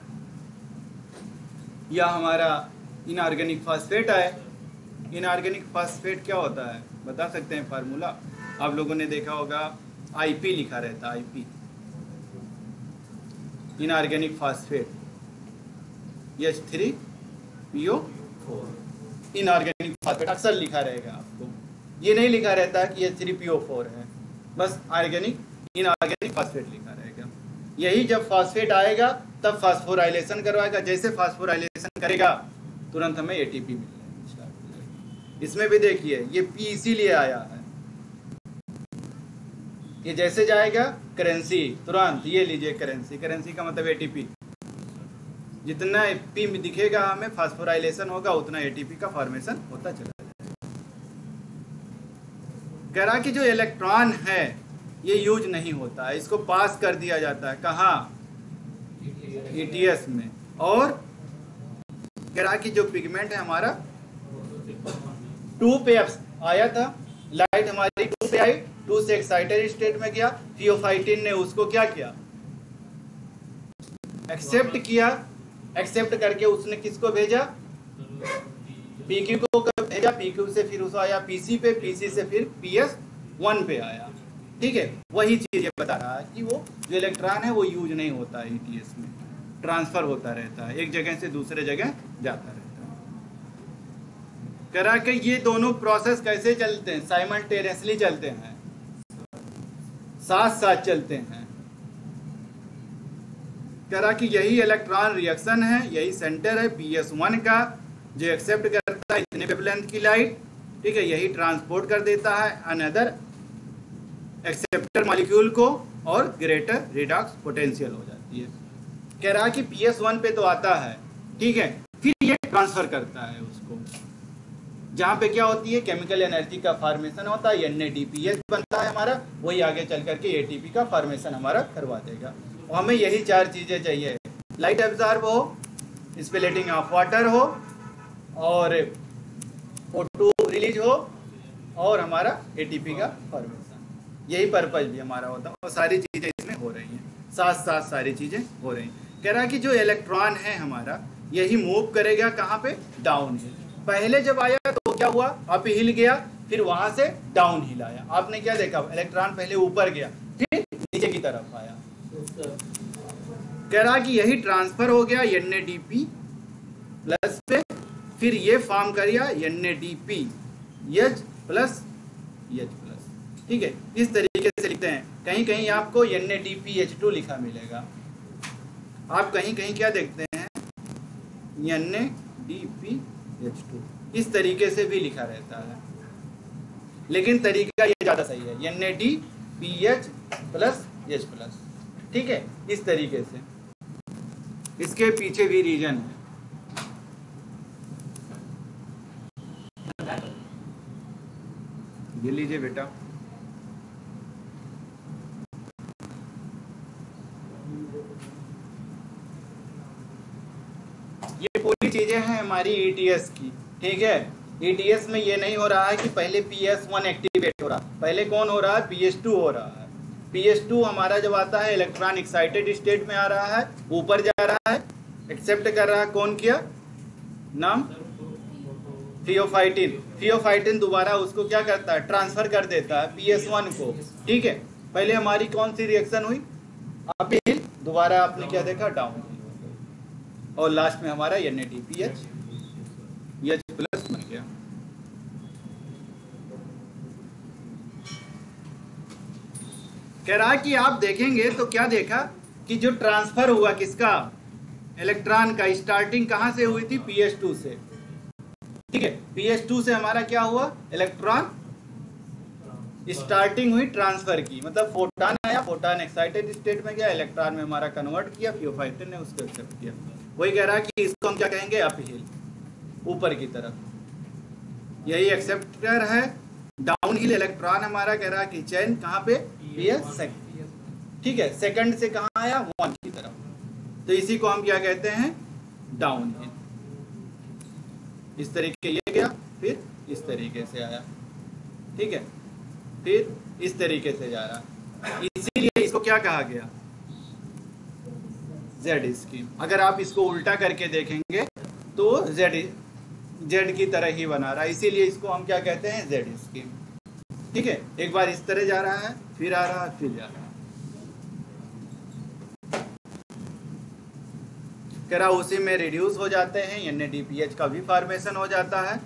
या हमारा इनऑर्गेनिक फास्फेट है। इनऑर्गेनिक फास्फेट क्या होता है बता सकते हैं फार्मूला, आप लोगों ने देखा होगा IP लिखा रहता है, IP inorganic phosphate H3PO4 inorganic phosphate अक्सर लिखा रहेगा आपको, ये नहीं लिखा रहता कि H3PO4 है, बस इनऑर्गेनिक फास्फेट लिखा रहेगा। यही जब फास्फेट आएगा तब फास्फोराइलेशन करवाएगा, जैसे फास्फोराइलेशन करेगा तुरंत हमें ATP मिलना स्टार्ट हो जाएगा। इसमें भी देखिए ये P इसीलिए आया है, ये जैसे जाएगा करेंसी तुरंत ये लीजिए, करेंसी का मतलब ATP। जितना P में दिखेगा हमें फास्फोराइलेशन होगा उतना ATP का फॉर्मेशन होता चला जाएगा। करा कि जो इलेक्ट्रॉन है ये यूज नहीं होता है, इसको पास कर दिया जाता है कहाँ, ETS में। और करा कि जो पिगमेंट है हमारा 2 पे आया था, लाइट हमारी 2 पे आई, 2 से एक्साइटेड स्टेट में गया, फियोफाइटिन ने उसको क्या किया, एक्सेप्ट किया। एक्सेप्ट करके उसने किसको भेजा, PQ को भेजा, PQ से फिर उसको आया PC पे, PC से फिर PS1 पे आया। ठीक है, वही चीज ये बता रहा है कि वो जो इलेक्ट्रॉन है वो यूज नहीं होता है, ETS में ट्रांसफर होता रहता है, एक जगह से दूसरे जगह जाता रहता है। करा के ये दोनों प्रोसेस कैसे चलते हैं, साइमल्टेनियसली चलते हैं, साथ साथ चलते हैं। करा कि यही इलेक्ट्रॉन रिएक्शन है, यही सेंटर है PS1 का जो एक्सेप्ट करता है इतने वेवलेंथ की लाइट। ठीक है, यही ट्रांसपोर्ट कर देता है अनदर एक्सेप्टर मॉलिक्यूल को और ग्रेटर रिडॉक्स पोटेंशियल हो जाती है। कह रहा कि PS1 पे तो आता है, ठीक है, फिर ये ट्रांसफर करता है उसको, जहाँ पे क्या होती है केमिकल एनर्जी का फॉर्मेशन होता है, NADPH बनता है हमारा, वही आगे चल करके ATP का फॉर्मेशन हमारा करवा देगा। हमें यही 4 चीजें चाहिए, लाइट एब्जॉर्ब हो, स्प्लिटिंग ऑफ वाटर हो, और O2 रिलीज हो, और हमारा ATP का फॉर्मेशन। यही पर्पज भी हमारा होता है, और सारी चीजें इसमें हो रही हैं, साथ साथ सारी चीजें हो रही हैं। कह रहा कि जो इलेक्ट्रॉन है हमारा यही मूव करेगा कहाँ पे, डाउन हिल। पहले जब आया तो क्या हुआ, अप हिल गया, फिर वहां से डाउन हिल आया। आपने क्या देखा, इलेक्ट्रॉन पहले ऊपर गया फिर नीचे की तरफ आया। कह रहा कि यही ट्रांसफर हो गया NADP प्लस पे, फिर ये फॉर्म कर दिया NADP H plus H plus. ठीक है, इस तरीके से लिखते हैं। कहीं कहीं आपको NADPH2 लिखा मिलेगा, आप कहीं कहीं क्या देखते हैं NADPH2, इस तरीके से भी लिखा रहता है, लेकिन तरीका ये ज़्यादा सही है, NADPH प्लस H प्लस। ठीक है, इस तरीके से। इसके पीछे भी रीजन है। ये लीजिए बेटा, ये पूरी चीजें हैं हमारी ETS की। ठीक है, ETS में ये नहीं हो रहा है कि पहले PS1 एक्टिवेट हो रहा, पहले कौन हो रहा है, PS2 हो रहा है। PS2 हमारा जब आता है इलेक्ट्रॉन एक्साइटेड स्टेट में आ रहा है, ऊपर जा रहा है, एक्सेप्ट कर रहा है, कौन किया नाम, थियोफाइटिन। थियोफाइटिन दोबारा उसको क्या करता है, ट्रांसफर कर देता है PS1 को। ठीक है, पहले हमारी कौन सी रिएक्शन हुई, अप हिल, दोबारा आपने क्या देखा, डाउन हिल, और लास्ट में हमारा NADPH H प्लस बन गया। कह रहा कि आप देखेंगे तो क्या देखा कि जो ट्रांसफर हुआ किसका, इलेक्ट्रॉन का, स्टार्टिंग कहां से हुई थी, PS2 से। ठीक है, PS2 से हमारा क्या हुआ, इलेक्ट्रॉन स्टार्टिंग हुई ट्रांसफर की, मतलब फोटॉन आया, फोटॉन एक्साइटेड स्टेट में गया, इलेक्ट्रॉन में हमारा कन्वर्ट किया, थियोफाइटिन ने उसको एक्सेप्ट किया। वही कह रहा कि इसको हम क्या कहेंगे, अप हिल, ऊपर की तरफ। यही एक्सेप्टर है। डाउन हिल इलेक्ट्रॉन हमारा कह रहा कि चैन कहाँ पे, PS सेकंड। ठीक है, सेकंड से कहाँ आया, 1 की तरफ, तो इसी को हम क्या कहते हैं, डाउन हिल। इस तरीके ये गया, फिर इस तरीके से आया। ठीक है, फिर इस तरीके से जा रहा, इसीलिए इसको क्या कहा गया, Z स्कीम। अगर आप इसको उल्टा करके देखेंगे तो Z की तरह ही बना रहा है, इसीलिए इसको हम क्या कहते हैं, Z स्कीम। ठीक है, एक बार इस तरह जा रहा है, फिर आ रहा है, फिर जा रहा है। कह रहा उसी में रिड्यूस हो जाते हैं, NADPH का भी फॉर्मेशन हो जाता है।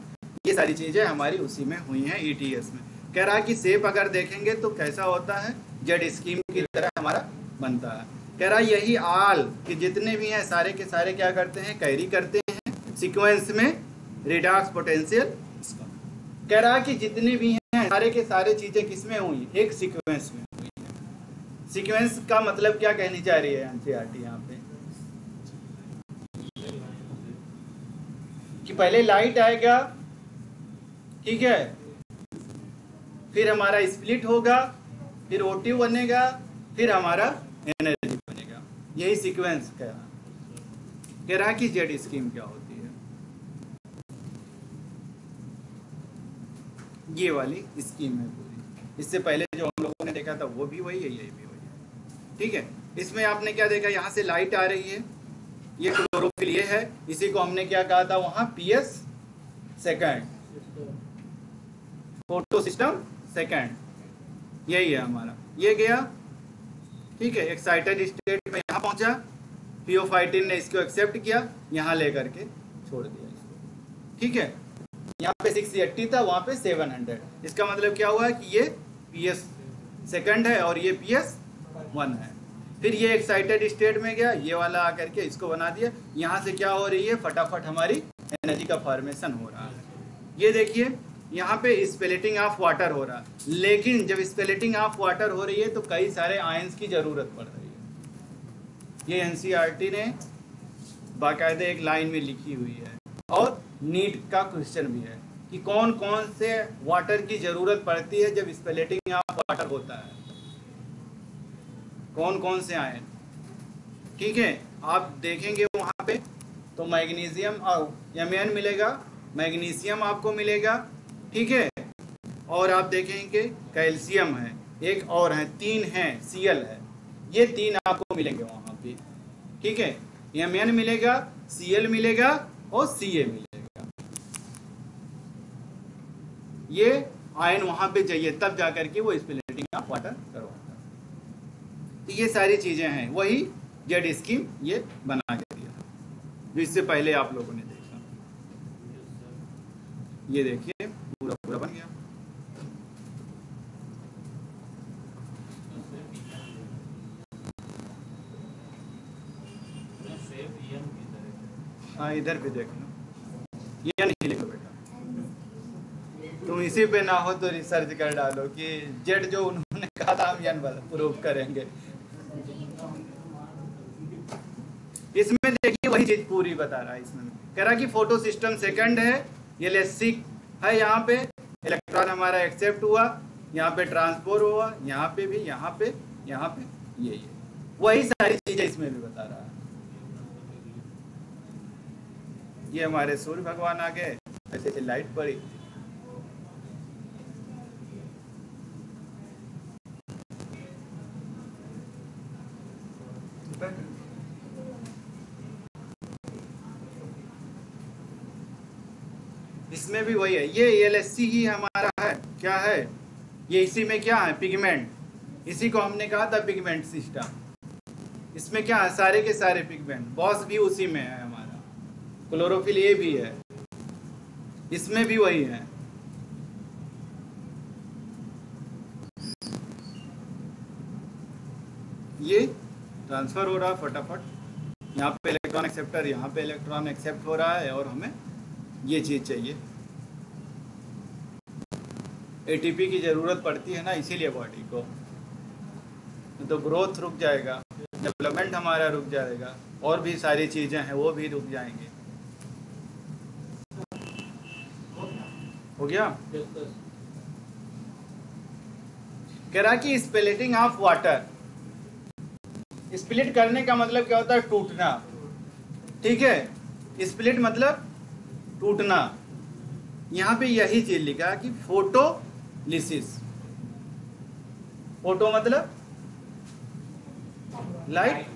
ये सारी चीजें हमारी उसी में हुई हैं ETS में। कह रहा कि शेप अगर देखेंगे तो कैसा होता है, Z स्कीम की तरह हमारा बनता है। कह रहा यही आल कि जितने भी हैं सारे के सारे क्या करते हैं, कैरी करते हैं सीक्वेंस में रिडॉक्स पोटेंशियल। कह रहा कि जितने भी हैं सारे के सारे चीजें किसमें हुई, एक सीक्वेंस में हुई है। सीक्वेंस का मतलब क्या कहनी चाह रही है NCERT यहाँ पे, कि पहले लाइट आएगा, ठीक है, फिर हमारा स्प्लिट होगा, फिर O2 बनेगा, फिर हमारा एनर्जी बनेगा। यही सीक्वेंस कह रहा कि Z स्कीम क्या होती है, ये वाली स्कीम है पूरी। इससे पहले जो हम लोगों ने देखा था वो भी वही है, ये भी वही है। ठीक है, इसमें आपने क्या देखा, यहाँ से लाइट आ रही है, ये क्लोरोफिल ये है, इसी को हमने क्या कहा था वहाँ, PS second, photo system second, यही है हमारा। ये गया, ठीक है, एक्साइटेड स्टेट में यहाँ पहुंचा, थियोफाइटिन ने इसको एक्सेप्ट किया, यहाँ लेकर के छोड़ दिया इसको। ठीक है, यहाँ पे 680 था, वहाँ पे 700। इसका मतलब क्या हुआ कि ये PS सेकंड है और ये PS 1 है। फिर ये एक्साइटेड स्टेट में गया, ये वाला आकर के इसको बना दिया। यहाँ से क्या हो रही है, फटाफट हमारी एनर्जी का फॉर्मेशन हो रहा है। ये देखिए यहाँ पे स्प्लिटिंग ऑफ वाटर हो रहा है, लेकिन जब स्प्लिटिंग ऑफ वाटर हो रही है तो कई सारे आयंस की जरूरत पड़ रही है। ये NCERT ने बाकायदे एक लाइन में लिखी हुई है, और नीट का क्वेश्चन भी है कि कौन कौन से वाटर की जरूरत पड़ती है जब स्प्लिटिंग ऑफ वाटर होता है, कौन कौन से आयन। ठीक है, आप देखेंगे वहाँ पे तो मैग्नीशियम और Mn मिलेगा, मैग्नीशियम आपको मिलेगा, ठीक है, और आप देखेंगे कैल्शियम है, एक और है, 3 हैं, Cl है, ये 3 आपको मिलेंगे वहाँ पे। ठीक है, Mn मिलेगा, Cl मिलेगा और Ca मिलेगा। ये आयन वहां पे चाहिए, तब जाकर के वो स्प्लिटिंग ऑफ वाटर करवाता है। तो ये सारी चीजें हैं, वही जेड स्कीम ये बना के दिया जो इससे पहले आप लोगों ने देखा। ये देखिए पूरा पूरा बन गया। हाँ इधर पे देख लो, ये नहीं लिखो बेटा, तुम इसी पे ना हो तो रिसर्च कर डालो कि जेड जो उन्होंने कहा था हम यन वाला प्रूव करेंगे। इसमें देखिए वही चीज पूरी बता रहा है। इसमें कह रहा कि फोटो सिस्टम सेकंड है, ये लेसिक है, यहाँ पे इलेक्ट्रॉन हमारा एक्सेप्ट हुआ, यहाँ पे ट्रांसफर हुआ, यहाँ पे भी, यहाँ पे ये वही सारी चीजें इसमें भी बता रहा है। ये हमारे सूर्य भगवान आ गए, ऐसे ऐसे लाइट पड़ी। इसमें भी वही है, ये एलएससी ही हमारा है, क्या है ये, इसी में क्या है पिगमेंट, इसी को हमने कहा था पिगमेंट सिस्टम। इसमें क्या है सारे के सारे पिगमेंट, बॉस भी उसी में है हमारा, क्लोरोफिल ये भी है, इसमें भी वही है। ये ट्रांसफर हो रहा है फटाफट, यहाँ पे इलेक्ट्रॉन एक्सेप्टर, यहाँ पे इलेक्ट्रॉन एक्सेप्ट हो रहा है, और हमें ये चीज चाहिए। एटीपी की जरूरत पड़ती है ना इसीलिए बॉडी को, तो ग्रोथ रुक जाएगा, डेवलपमेंट हमारा रुक जाएगा, और भी सारी चीजें हैं वो भी रुक जाएंगे। हो गया। कह रहा कि स्प्लिटिंग ऑफ वाटर, स्प्लिट करने का मतलब क्या होता है, टूटना। ठीक है, स्प्लिट मतलब टूटना। यहां पे यही चीज लिखा कि फोटोलिसिस, फोटो मतलब लाइट,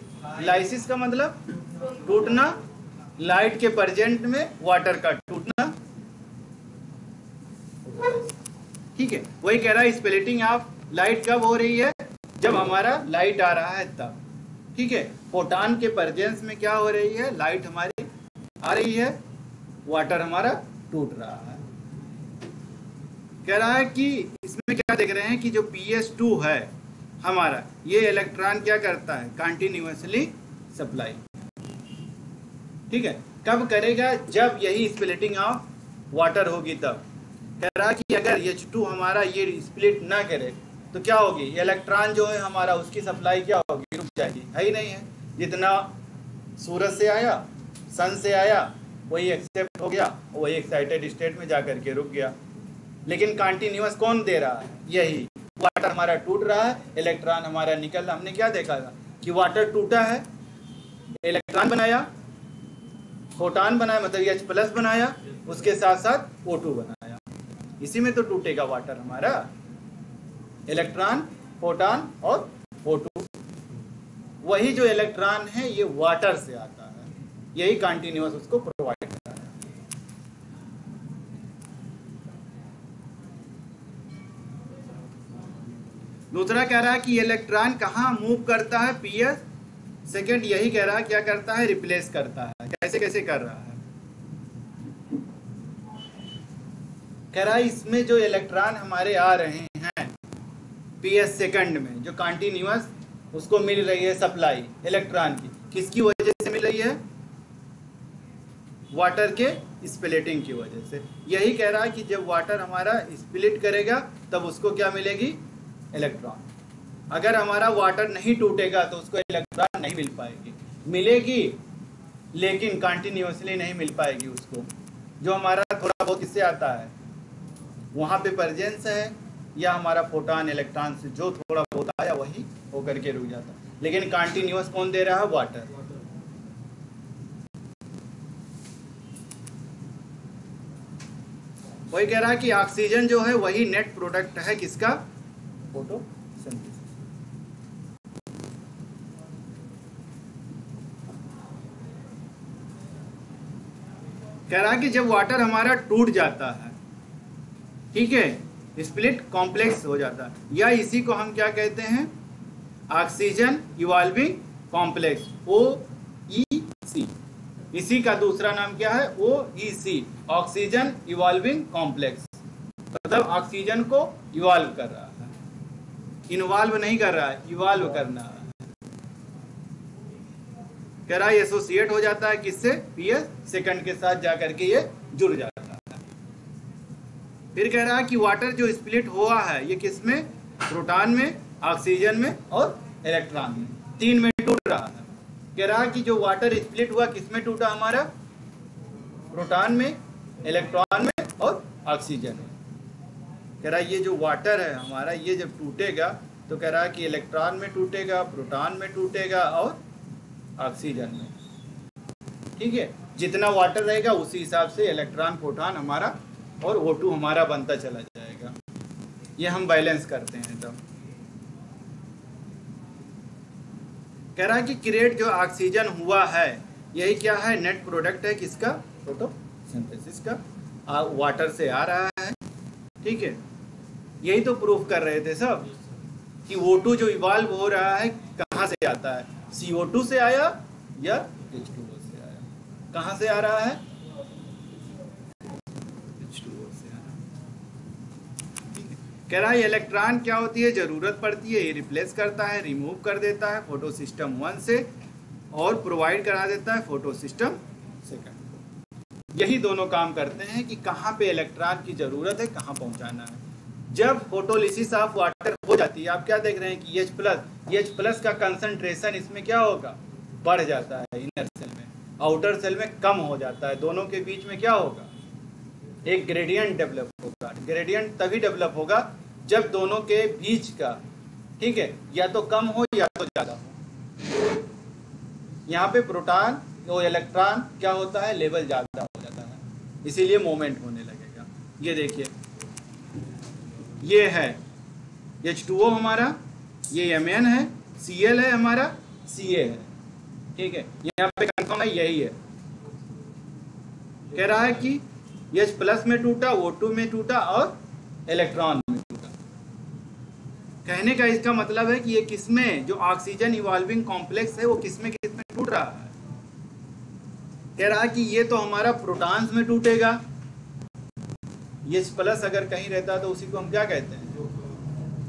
लाइसिस का मतलब टूटना, लाइट के प्रेजेंट में वाटर का टूटना। ठीक है, वही कह रहा है स्प्लिटिंग ऑफ लाइट कब हो रही है, जब हमारा लाइट आ रहा है तब। ठीक है, फोटॉन के प्रेजेंस में क्या हो रही है, लाइट हमारी आ रही है, वाटर हमारा टूट रहा है। कह रहा है कि इसमें क्या देख रहे हैं कि जो PS2 है हमारा, ये इलेक्ट्रॉन क्या करता है, कंटिन्यूअसली सप्लाई। ठीक है, कब करेगा, जब यही स्प्लिटिंग ऑफ वाटर होगी तब। कह रहा है कि अगर H2 हमारा ये स्प्लिट ना करे तो क्या होगी, इलेक्ट्रॉन जो है हमारा उसकी सप्लाई क्या होगी, रुक जाएगी, है ही नहीं है। जितना सूरज से आया, सन से आया, वही एक्सेप्ट हो गया, वही एक्साइटेड स्टेट में जाकर के रुक गया। लेकिन कंटिन्यूअस कौन दे रहा है, यही वाटर हमारा टूट रहा है, इलेक्ट्रॉन हमारा निकल रहा। हमने क्या देखा था कि वाटर टूटा है, इलेक्ट्रॉन बनाया, फोटॉन बनाया, मतलब H+ बनाया, उसके साथ साथ O2 बनाया। इसी में तो टूटेगा वाटर हमारा, इलेक्ट्रॉन, फोटॉन और O2। वही जो इलेक्ट्रॉन है ये वाटर से आता है, यही कंटिन्यूअस उसको प्रोवाइड करता है। दूसरा कह रहा है कि इलेक्ट्रॉन कहाँ मूव करता है, PS सेकेंड, यही कह रहा है क्या करता है, रिप्लेस करता है। कैसे कैसे कर रहा है, कह रहा है इसमें जो इलेक्ट्रॉन हमारे आ रहे हैं PS सेकंड में, जो कंटिन्यूअस उसको मिल रही है सप्लाई इलेक्ट्रॉन की, किसकी वजह से मिल रही है, वाटर के स्प्लिटिंग की वजह से। यही कह रहा है कि जब वाटर हमारा स्प्लिट करेगा तब उसको क्या मिलेगी, इलेक्ट्रॉन। अगर हमारा वाटर नहीं टूटेगा तो उसको इलेक्ट्रॉन नहीं मिल पाएगी, मिलेगी लेकिन कंटिन्यूअसली नहीं मिल पाएगी उसको। जो हमारा थोड़ा बहुत किससे आता है, वहाँ पे प्रेजेंस है, या हमारा फोटॉन इलेक्ट्रॉन से जो थोड़ा बहुत आया वही होकर के रुक जाता है। लेकिन कंटिन्यूअस कौन दे रहा है, वाटर। वही कह रहा है कि ऑक्सीजन जो है वही नेट प्रोडक्ट है किसका, फोटोसिंथेसिस। कह रहा है कि जब वाटर हमारा टूट जाता है, ठीक है, स्प्लिट कॉम्प्लेक्स हो जाता है, या इसी को हम क्या कहते हैं, ऑक्सीजन इवॉल्विंग कॉम्प्लेक्स, OEC। इसी का दूसरा नाम क्या है, OEC, ऑक्सीजन इवॉल्विंग कॉम्प्लेक्स। मतलब ऑक्सीजन को इवॉल्व कर रहा है, इन्वॉल्व नहीं कर रहा है, इवॉल्व करना है। कह रहा है एसोसिएट हो जाता है किससे, PS सेकंड के साथ जाकर के ये जुड़ जाता है। फिर कह रहा है कि वाटर जो स्प्लिट हुआ है ये किसमें, प्रोटॉन में, ऑक्सीजन में और इलेक्ट्रॉन में, 3 में टूट रहा है। कह रहा है कि जो वाटर स्प्लिट हुआ किसमें टूटा हमारा, प्रोटॉन में, इलेक्ट्रॉन में और ऑक्सीजन में। कह रहा है ये जो वाटर है हमारा ये जब टूटेगा तो कह रहा है कि इलेक्ट्रॉन में टूटेगा, प्रोटॉन में टूटेगा और ऑक्सीजन में, ठीक है। जितना वाटर रहेगा उसी हिसाब से इलेक्ट्रॉन, प्रोटॉन हमारा और O2 हमारा बनता चला जाएगा। ये हम बैलेंस करते हैं तब। कह रहा है कि क्रिएट जो ऑक्सीजन हुआ है यही क्या है, नेट प्रोडक्ट है किसका, फोटोसिंथेसिस का, वाटर से आ रहा है, ठीक है। यही तो प्रूफ कर रहे थे सब कि O2 जो इवॉल्व हो रहा है कहाँ से आता है, CO2 से आया या H2O से आया, कहाँ से आ रहा है, H2O से आ रहा है, ठीक है। कह रहा है इलेक्ट्रॉन क्या होती है, जरूरत पड़ती है ये रिप्लेस करता है, रिमूव कर देता है फोटो सिस्टम 1 से और प्रोवाइड करा देता है फोटो सिस्टम 2। यही दोनों काम करते हैं कि कहाँ पे इलेक्ट्रॉन की जरूरत है, कहाँ पहुंचाना है। जब फोटोलिसिस ऑफ वाटर हो जाती है, आप क्या देख रहे हैं कि H+ का कंसंट्रेशन इसमें क्या होगा, बढ़ जाता है इनर सेल में, आउटर सेल में कम हो जाता है। दोनों के बीच में क्या होगा, एक ग्रेडियंट डेवलप होगा। ग्रेडियंट तभी डेवलप होगा जब दोनों के बीच का, ठीक है, या तो कम हो या तो ज्यादा हो। यहाँ पे प्रोटॉन और इलेक्ट्रॉन क्या होता है, लेवल ज्यादा हो जाता है, इसीलिए मोमेंट होने लगेगा। ये देखिए ये है H2O हमारा, ये Mn है, Cl है हमारा, Ca है, ठीक है। यहाँ पे कंफर्म है यही है। कह रहा है कि H+ में टूटा, O2 में टूटा और इलेक्ट्रॉन में टूटा। कहने का इसका मतलब है कि ये किसमें, जो ऑक्सीजन इवॉल्विंग कॉम्प्लेक्स है वो किसमें किसमें टूट रहा है। कह रहा है कि ये तो हमारा प्रोटॉन्स में टूटेगा। H+ अगर कहीं रहता तो उसी को हम क्या कहते हैं,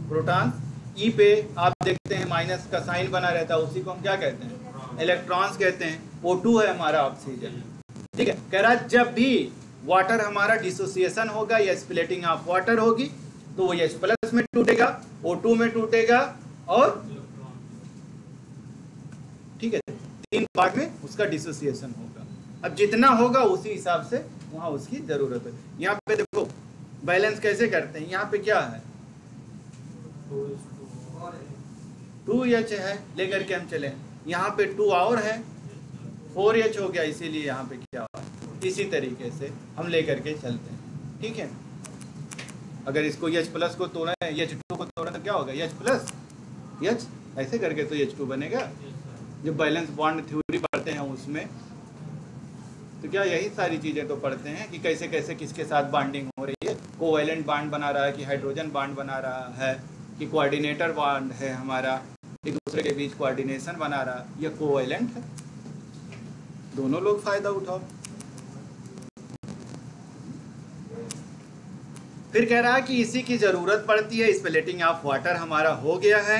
प्रोटॉन्स। E पे आप देखते हैं माइनस का साइन बना रहता है, उसी को हम क्या कहते हैं, इलेक्ट्रॉन्स कहते हैं। O2 है हमारा ऑक्सीजन, ठीक है। कह रहा है जब भी वाटर हमारा डिसोसिएशन होगा या स्प्लिटिंग ऑफ वाटर होगी तो वो H+ में टूटेगा, O2 में टूटेगा और, ठीक है, 3 पार्ट में उसका डिसोसिएशन होगा। अब जितना होगा उसी हिसाब से वहां उसकी जरूरत है। यहाँ पे देखो बैलेंस कैसे करते हैं, यहाँ पे क्या है 2H है लेकर के हम चले, यहाँ पे 2 और है, 4H हो गया, इसीलिए यहाँ पे क्या हुआ, इसी तरीके से हम लेकर के चलते हैं, ठीक है। अगर इसको H+ को तोड़ा है, H2 को तोड़ा तो क्या होगा, H+, H ऐसे करके तो H2 बनेगा। जो बैलेंस बॉन्ड थ्योरी पढ़ते हैं उसमें तो क्या यही सारी चीज़ें तो पढ़ते हैं कि कैसे कैसे किसके साथ बॉन्डिंग हो रही है, कोवैलेंट बॉन्ड बना रहा है कि हाइड्रोजन बॉन्ड बना रहा है कि कोऑर्डिनेटर बॉन्ड है हमारा, एक दूसरे के बीच कोऑर्डिनेशन बना रहा है, यह कोवैलेंट है। दोनों लोग फायदा उठाओ। फिर कह रहा है कि इसी की जरूरत पड़ती है। स्प्लिटिंग ऑफ वाटर हमारा हो गया है,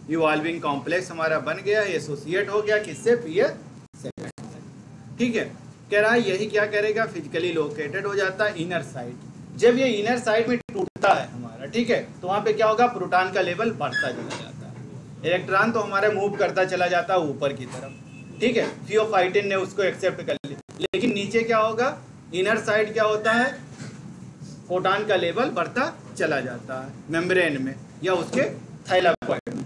इवॉल्विंग कॉम्प्लेक्स हमारा बन गया है, एसोसिएट हो गया किससे, PS सेकंड से, ठीक है। कह रहा है यही क्या करेगा, फिजिकली लोकेटेड हो जाता है इनर साइड। जब ये इनर साइड में टूटता है हमारा, ठीक है, तो वहां पे क्या होगा, प्रोटॉन का लेवल बढ़ता चला जाता है, इलेक्ट्रॉन तो हमारा मूव करता चला जाता है ऊपर की तरफ, ठीक है। थियोफाइटिन ने उसको एक्सेप्ट कर लिया, लेकिन नीचे क्या होगा, इनर साइड क्या होता है, प्रोटॉन का लेवल बढ़ता चला जाता है मेम्ब्रेन में या उसके थाइलाकॉइड में।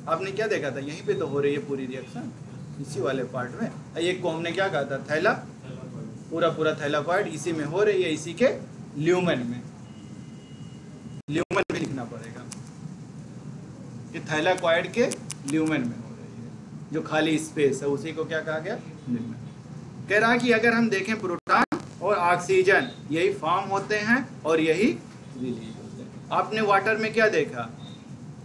आपने क्या देखा था, यहीं पे तो हो रही है पूरी रिएक्शन, इसी वाले पार्ट में। एक को हमने क्या कहा था, थैला, पूरा थैलाकॉइड इसी में हो रही है, इसी के ल्यूमेन में, ल्यूमेन भी लिखना पड़ेगा कि थैलाकॉइड के ल्यूमेन में हो रही है, जो खाली स्पेस है उसी को क्या कहा गया, ल्यूमेन। कह रहा कि अगर हम देखें प्रोटॉन ऑक्सीजन, यही फॉर्म होते हैं और यही रिलीज होते हैं। आपने वाटर में क्या देखा,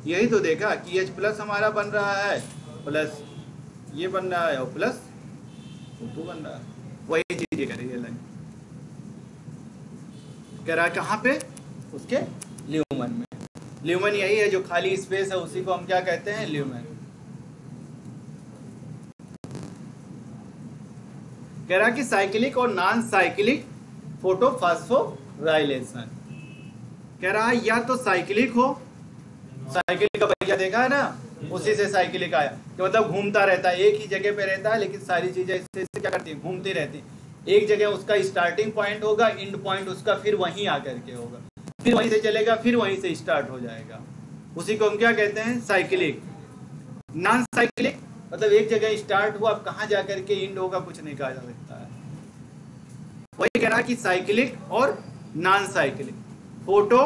यही तो देखा कि H+ हमारा बन रहा है, प्लस ये बन रहा है और प्लस O2 बन रहा है। वही चीज कह रही है लाइन, कह रहा है कहाँ पे, उसके ल्यूमेन में। ल्यूमेन यही है जो खाली स्पेस है, उसी को हम क्या कहते हैं, ल्यूमेन। कह रहा कि साइक्लिक और नॉन साइक्लिक फोटोफॉस्फोराइलेशन, कह रहा है या तो साइक्लिक हो, साइकिल का पहिया देखा है ना, उसी से साइकिलिक आया कि मतलब घूमता रहता है, एक ही जगह पे रहता है, लेकिन सारी चीजें इससे क्या करती हैं, घूमती रहती हैं। एक जगह उसका स्टार्टिंग पॉइंट होगा, एंड पॉइंट उसका फिर वहीं आकर के होगा, फिर वहीं से चलेगा, फिर वहीं से स्टार्ट हो जाएगा। उसी को हम क्या कहते हैं, साइकिलिक। नॉन साइकिलिक मतलब एक जगह स्टार्ट हुआ, अब कहाँ जाकर के एंड होगा कुछ नहीं कहा जा सकता है। वही कह रहा कि साइकिलिक और नॉन साइकिलिक फोटो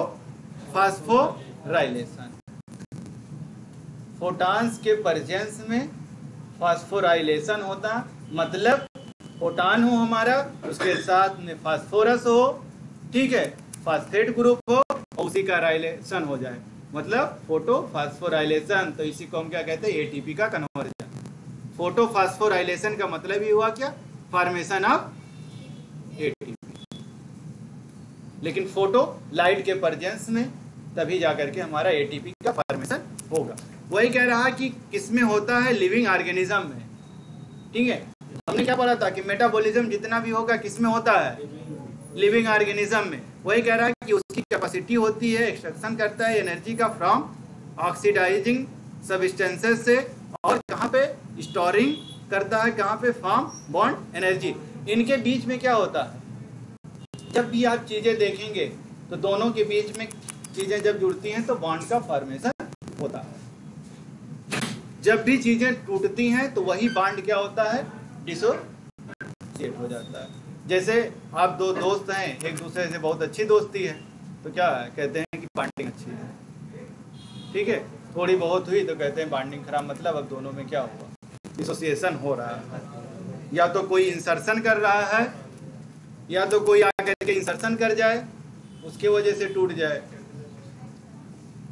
फास्फोराइलेशन, फोटान्स के प्रेजेंस में फास्फोराइलेशन होता, मतलब फोटान हो हमारा, उसके साथ में फास्फोरस हो, ठीक है, फास्फेट ग्रुप हो और उसी का राइलेशन हो जाए, मतलब फोटो फास्फोराइलेशन। तो इसी को हम क्या कहते हैं, एटीपी का कन्वर्जन। फोटो फास्फोराइलेशन का मतलब ही हुआ क्या, फॉर्मेशन ऑफ एटीपी। लेकिन फोटो लाइट के प्रेजेंस में तभी जाकर के हमारा एटीपी का फॉर्मेशन होगा। वही कह रहा कि किसमें होता है, लिविंग ऑर्गेनिज्म में, ठीक है। हमने क्या पढ़ा था कि मेटाबॉलिज्म जितना भी होगा किसमें होता है, लिविंग ऑर्गेनिज्म में। वही कह रहा है कि उसकी कैपेसिटी होती है, एक्सट्रैक्शन करता है एनर्जी का फ्रॉम ऑक्सीडाइजिंग सब्सटेंसेस से, और कहाँ पे स्टोरिंग करता है, कहाँ पे फॉर्म बॉन्ड एनर्जी। इनके बीच में क्या होता है, जब भी आप चीजें देखेंगे तो दोनों के बीच में चीजें जब जुड़ती हैं तो बॉन्ड का फॉर्मेशन होता है। जब भी चीजें टूटती हैं तो वही बॉन्ड क्या होता है, डिसोसिएट हो जाता है। जैसे आप दो दोस्त हैं, एक दूसरे से बहुत अच्छी दोस्ती है, तो क्या कहते हैं कि बॉन्डिंग अच्छी है, ठीक है। थोड़ी बहुत हुई तो कहते हैं बॉन्डिंग खराब, मतलब अब दोनों में क्या हुआ, डिसोसिएशन हो रहा है। या तो कोई इंसर्शन कर रहा है, या तो कोई आकर के इंसर्शन कर जाए, उसके वजह से टूट जाए।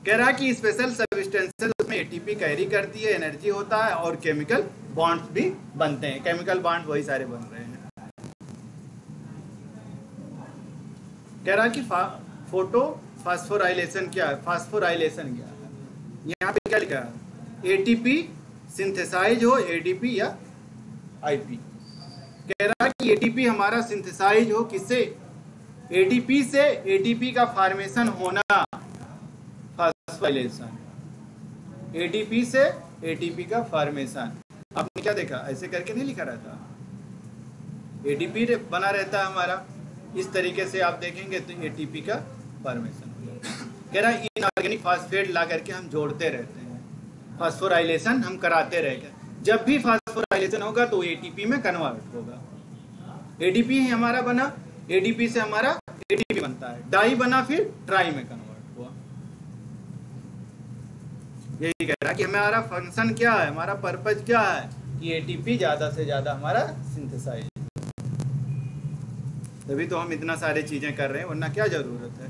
कह रहा कि स्पेशल सब्सटेंसेस उसमें एटीपी कैरी करती है, एनर्जी होता है और केमिकल बॉन्ड्स भी बनते हैं। केमिकल बॉन्ड वही सारे बन रहे हैं। कह रहा कि फोटो फास्फोराइलेशन क्या है, फास्फोराइलेशन क्या है, यहाँ पे क्या लिखा है, एटीपी सिंथेसाइज हो, एडीपी या आईपी। कह रहा कि एटीपी हमारा सिंथेसाइज हो, किससे, एटीपी से, एटीपी का फॉर्मेशन होना, फास्फोराइलेशन। एटीपी से एटीपी का फॉर्मेशन, आपने क्या देखा, ऐसे करके नहीं लिखा रहता, एटीपी बना रहता है हमारा, इस तरीके से आप देखेंगे तो एटीपी का फॉर्मेशन हो जाता है। कह रहा है इनऑर्गेनिक फास्फेट ला करके हम जोड़ते रहते हैं, फास्फोराइलेशन हम कराते रहेंगे। जब भी फास्फोराइलेशन होगा तो एटीपी में कन्वर्ट होगा। एटीपी ही हमारा बना, एडीपी से हमारा एटीपी बनता है, डाई बना फिर ट्राई में कन्वर्ट हुआ। यही कह रहा कि हमारा फंक्शन क्या है, हमारा पर्पज क्या है, कि एटीपी ज्यादा से ज्यादा हमारा सिंथेसाइज, तभी तो हम इतना सारे चीजें कर रहे हैं, वरना क्या जरूरत है।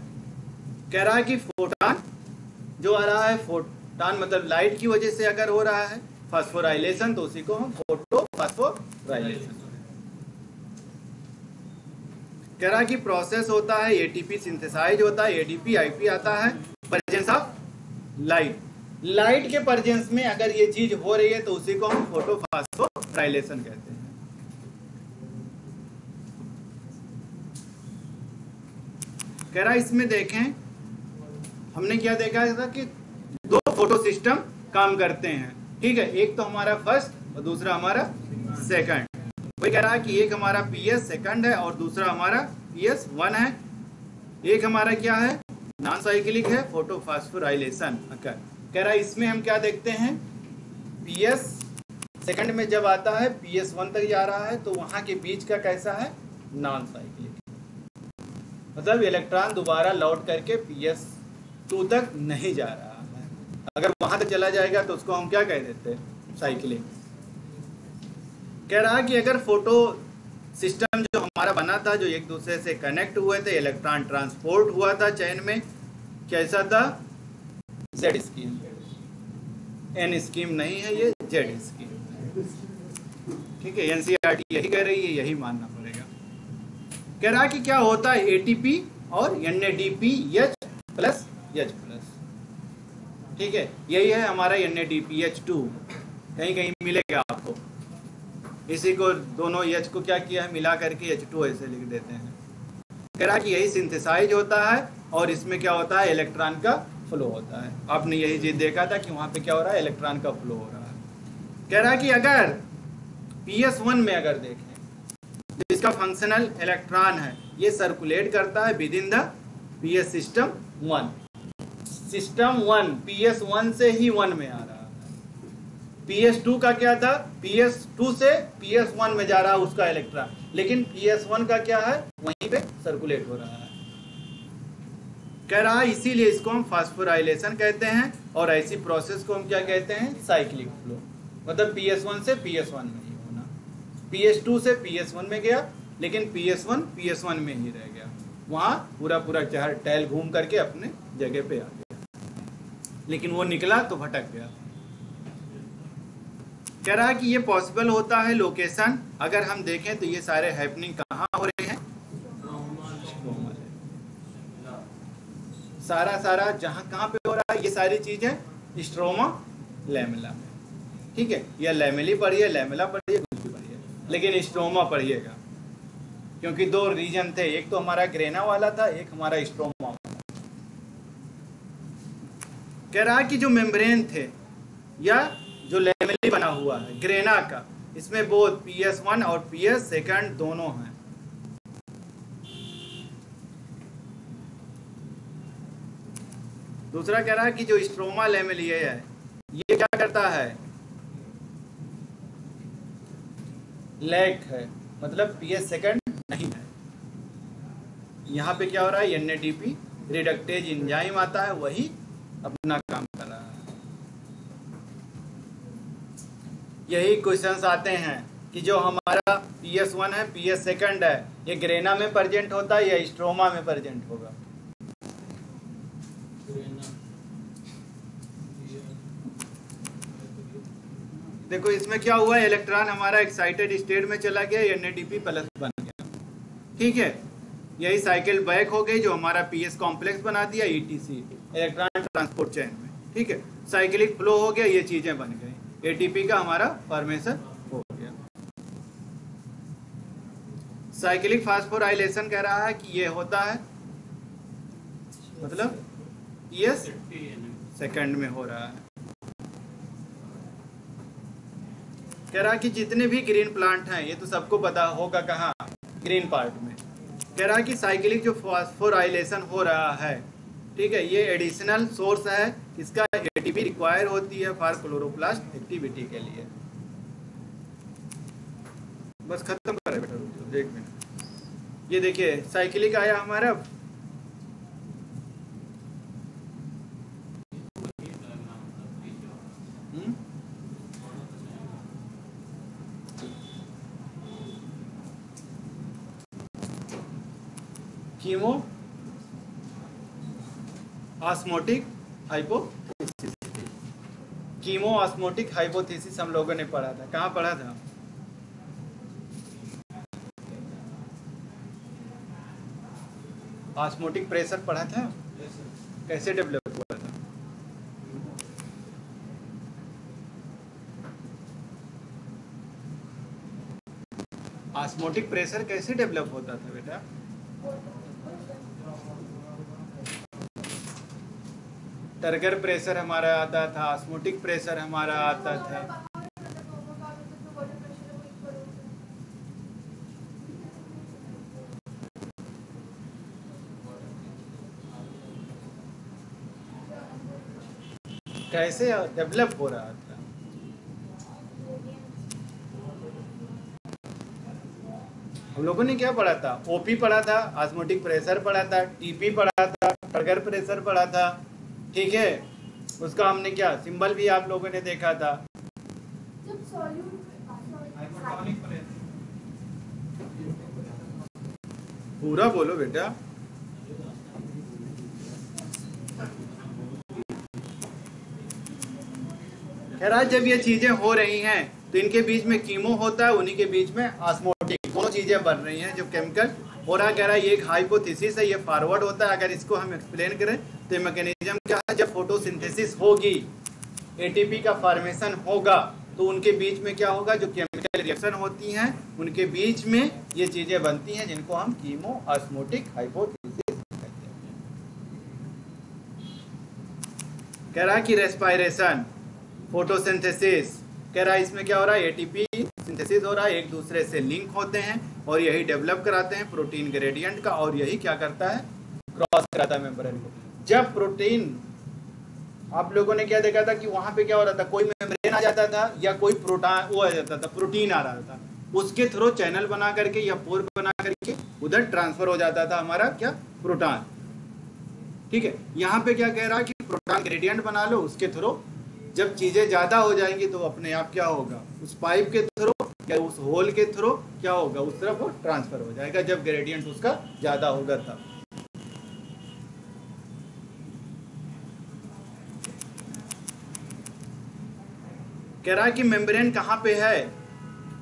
कह रहा है कि फोटान जो आ रहा है, फोटान मतलब लाइट की वजह से अगर हो रहा है फास्फोराइलेशन, तो उसी को हम फोटो फास्फोराइलेशन। कह रहा है कि प्रोसेस होता है, एटीपी सिंथेसाइज होता है, एडीपी आईपी आता है, प्रेजेंस ऑफ लाइट। लाइट के प्रेजेंस में अगर ये चीज हो रही है तो उसी को हम फोटो फास्फोराइलेशन कहते हैं। कह रहा इसमें देखें, हमने क्या देखा था कि दो फोटो सिस्टम काम करते हैं, ठीक है। एक तो हमारा फर्स्ट और दूसरा हमारा सेकंड। वही कह रहा है कि एक हमारा पीएस सेकंड है और दूसरा हमारा पीएस 1 है। एक हमारा क्या है, नॉन साइक्लिक है, फोटो फास्फोराइलेशन। कह रहा है इसमें हम क्या देखते हैं, पीएस सेकंड में जब आता है पीएस 1 तक जा रहा है तो वहां के बीच का कैसा है, नॉन साइक्लिक, मतलब इलेक्ट्रॉन दोबारा लौट करके पीएस 2 तक नहीं जा रहा है। अगर वहां तक चला जाएगा तो उसको हम क्या कह देते हैं, साइक्लिक। कह रहा कि अगर फोटो सिस्टम जो हमारा बना था, जो एक दूसरे से कनेक्ट हुए थे, इलेक्ट्रॉन ट्रांसपोर्ट हुआ था चैन में, कैसा था? Z scheme. एन स्कीम नहीं है, ये जेड स्कीम। ठीक है, एनसीईआरटी यही कह रही है, यही मानना पड़ेगा। कह रहा है कि क्या होता है एटीपी और NADP H plus H plus. ठीक है, यही है हमारा NADPH2। कहीं कहीं मिलेगा आपको। इसी को दोनों H को क्या किया है, मिला करके H2 ऐसे लिख देते हैं। कह रहा है कि यही सिंथेसाइज होता है और इसमें क्या होता है, इलेक्ट्रॉन का फ्लो होता है। आपने यही चीज देखा था कि वहां पे क्या हो रहा है, इलेक्ट्रॉन का फ्लो हो रहा है। कह रहा है कि अगर PS1 में अगर देखें, तो इसका फंक्शनल इलेक्ट्रॉन है, ये सर्कुलेट करता है with in the PS system 1। System 1 PS1 से ही 1 में आ रहा है। PS2 का क्या था, PS2 से PS1 में जा रहा है उसका इलेक्ट्रॉन, लेकिन PS1 का क्या है, वहीं पे सर्कुलेट हो रहा है। कह रहा है इसीलिए इसको हम फास्फोराइलेशन कहते हैं, और ऐसी प्रोसेस को हम क्या कहते हैं, साइक्लिक फ्लो। मतलब PS1 से PS1 में ही होना, PS2 से PS1 में गया, लेकिन PS1 PS1 में ही रह गया, वहां पूरा पूरा चार टैल घूम करके अपने जगह पे आ गया, लेकिन वो निकला तो भटक गया। कह रहा है कि ये पॉसिबल होता है लोकेशन, अगर हम देखें तो ये सारे हैपनिंग कहाँ हो रहे हैं, सारा जहां कहाँ पे हो रहा है, ये सारी चीजें स्ट्रोमा लैमेला में। ठीक है, या लैमेली पढ़िए, लैमेला पढ़िए, कुछ भी पढ़िए, लेकिन स्ट्रोमा पढ़िएगा, क्योंकि दो रीजन थे, एक तो हमारा ग्रेना वाला था, एक हमारा स्ट्रोमा वाला। कह रहा है कि जो मेम्ब्रेन थे या जो लैमेली बना हुआ है ग्रेना का, इसमें बोथ PS1 और PS2 दोनों हैं। दूसरा कह रहा है कि जो स्ट्रोमा लैमेली है, ये क्या करता है, लैग है, मतलब PS2 नहीं है। यहाँ पे क्या हो रहा है, NADP रिडक्टेज एंजाइम आता है, वही अपना काम कर रहा है। यही क्वेश्चंस आते हैं कि जो हमारा PS1 है, PS2 है, ये ग्रेना में प्रेजेंट होता है या स्ट्रोमा में प्रेजेंट होगा? देखो इसमें क्या हुआ, इलेक्ट्रॉन हमारा एक्साइटेड स्टेट में चला गया, NADP प्लस बन गया। ठीक है, यही साइकिल बैक हो गई, जो हमारा PS कॉम्प्लेक्स बना दिया ETC, इलेक्ट्रॉन ट्रांसपोर्ट चेन में। ठीक है, साइक्लिक फ्लो हो गया, ये चीजें बन गई, ATP का हमारा फॉर्मेशन हो गया। साइक्लिक फास्फोराइलेशन कह रहा है कि ये होता है, मतलब PS सेकंड में हो रहा है। कह रहा है कि जितने भी ग्रीन प्लांट हैं, ये तो सबको पता होगा, कहाँ, ग्रीन पार्ट में। कह रहा है कि साइक्लिक जो फास्फोराइलेशन हो रहा है, ठीक है, ये एडिशनल सोर्स है, इसका ATP रिक्वायर होती है फॉर क्लोरोप्लास्ट एक्टिविटी के लिए। बस खत्म कर बेटा, देख मिनट। ये देखिए साइक्लिक आया हमारा, chemo osmotic hypothesis. Chemo osmotic hypothesis हम लोगों ने पढ़ा था, कहाँ पढ़ा था? ऑस्मोटिक प्रेशर पढ़ा था, कैसे डेवलप हुआ था? ऑस्मोटिक प्रेशर कैसे डेवलप होता था बेटा? टर्गर प्रेशर हमारा आता था, ऑस्मोटिक प्रेशर हमारा आता था। कैसे डेवलप हो रहा था? हम लोगों ने क्या पढ़ा था? ओपी पढ़ा था, ऑस्मोटिक प्रेशर पढ़ा था, टीपी पढ़ा था, टर्गर प्रेशर पढ़ा था। ठीक है, उसका हमने क्या सिंबल भी आप लोगों ने देखा था। पूरा बोलो बेटा। खैर जब ये चीजें हो रही हैं तो इनके बीच में कीमो होता है, उन्हीं के बीच में ऑस्मोटिक, दोनों चीजें बन रही हैं जो केमिकल हो रहा है। कह रहा है ये एक हाइपोथेसिस है, ये फॉरवर्ड होता है। अगर इसको हम एक्सप्लेन करें तो ये मैकेनिज्म क्या है, जब फोटोसिंथेसिस होगी, एटीपी का फॉर्मेशन होगा, तो उनके बीच में क्या होगा, जो केमिकल रिएक्शन होती हैं उनके बीच में ये चीजें बनती हैं जिनको हम कीमो ऑस्मोटिक हाइपोथेसिस कहते हैं। कह रहा है कि रेस्पायरेशन, फोटोसिंथेसिस, कह रहा है इसमें क्या हो रहा है, एटीपी सिंथेसिस हो रहा है, एक दूसरे से लिंक होते हैं और यही डेवलप कराते हैं प्रोटीन ग्रेडियंट का, और यही क्या करता है, क्रॉस कराता है मेम्ब्रेन को। जब प्रोटीन, आप लोगों ने क्या देखा था कि वहां पे क्या हो रहा था, कोई मेम्ब्रेन आ जाता था या कोई प्रोटीन वो आ जाता था, प्रोटीन आ रहा था, उसके थ्रू चैनल बना करके या पोर बना करके उधर ट्रांसफर हो जाता था हमारा क्या, प्रोटॉन। ठीक है, यहाँ पे क्या कह रहा है कि प्रोटॉन ग्रेडियंट बना लो, उसके थ्रू जब चीजें ज्यादा हो जाएंगी तो अपने आप क्या होगा, उस पाइप के थ्रू या उस होल के थ्रू क्या होगा, उस तरफ वो ट्रांसफर हो जाएगा, जब ग्रेडियंट उसका ज्यादा होगा तब। कह रहा है कि मेम्ब्रेन कहाँ पे है,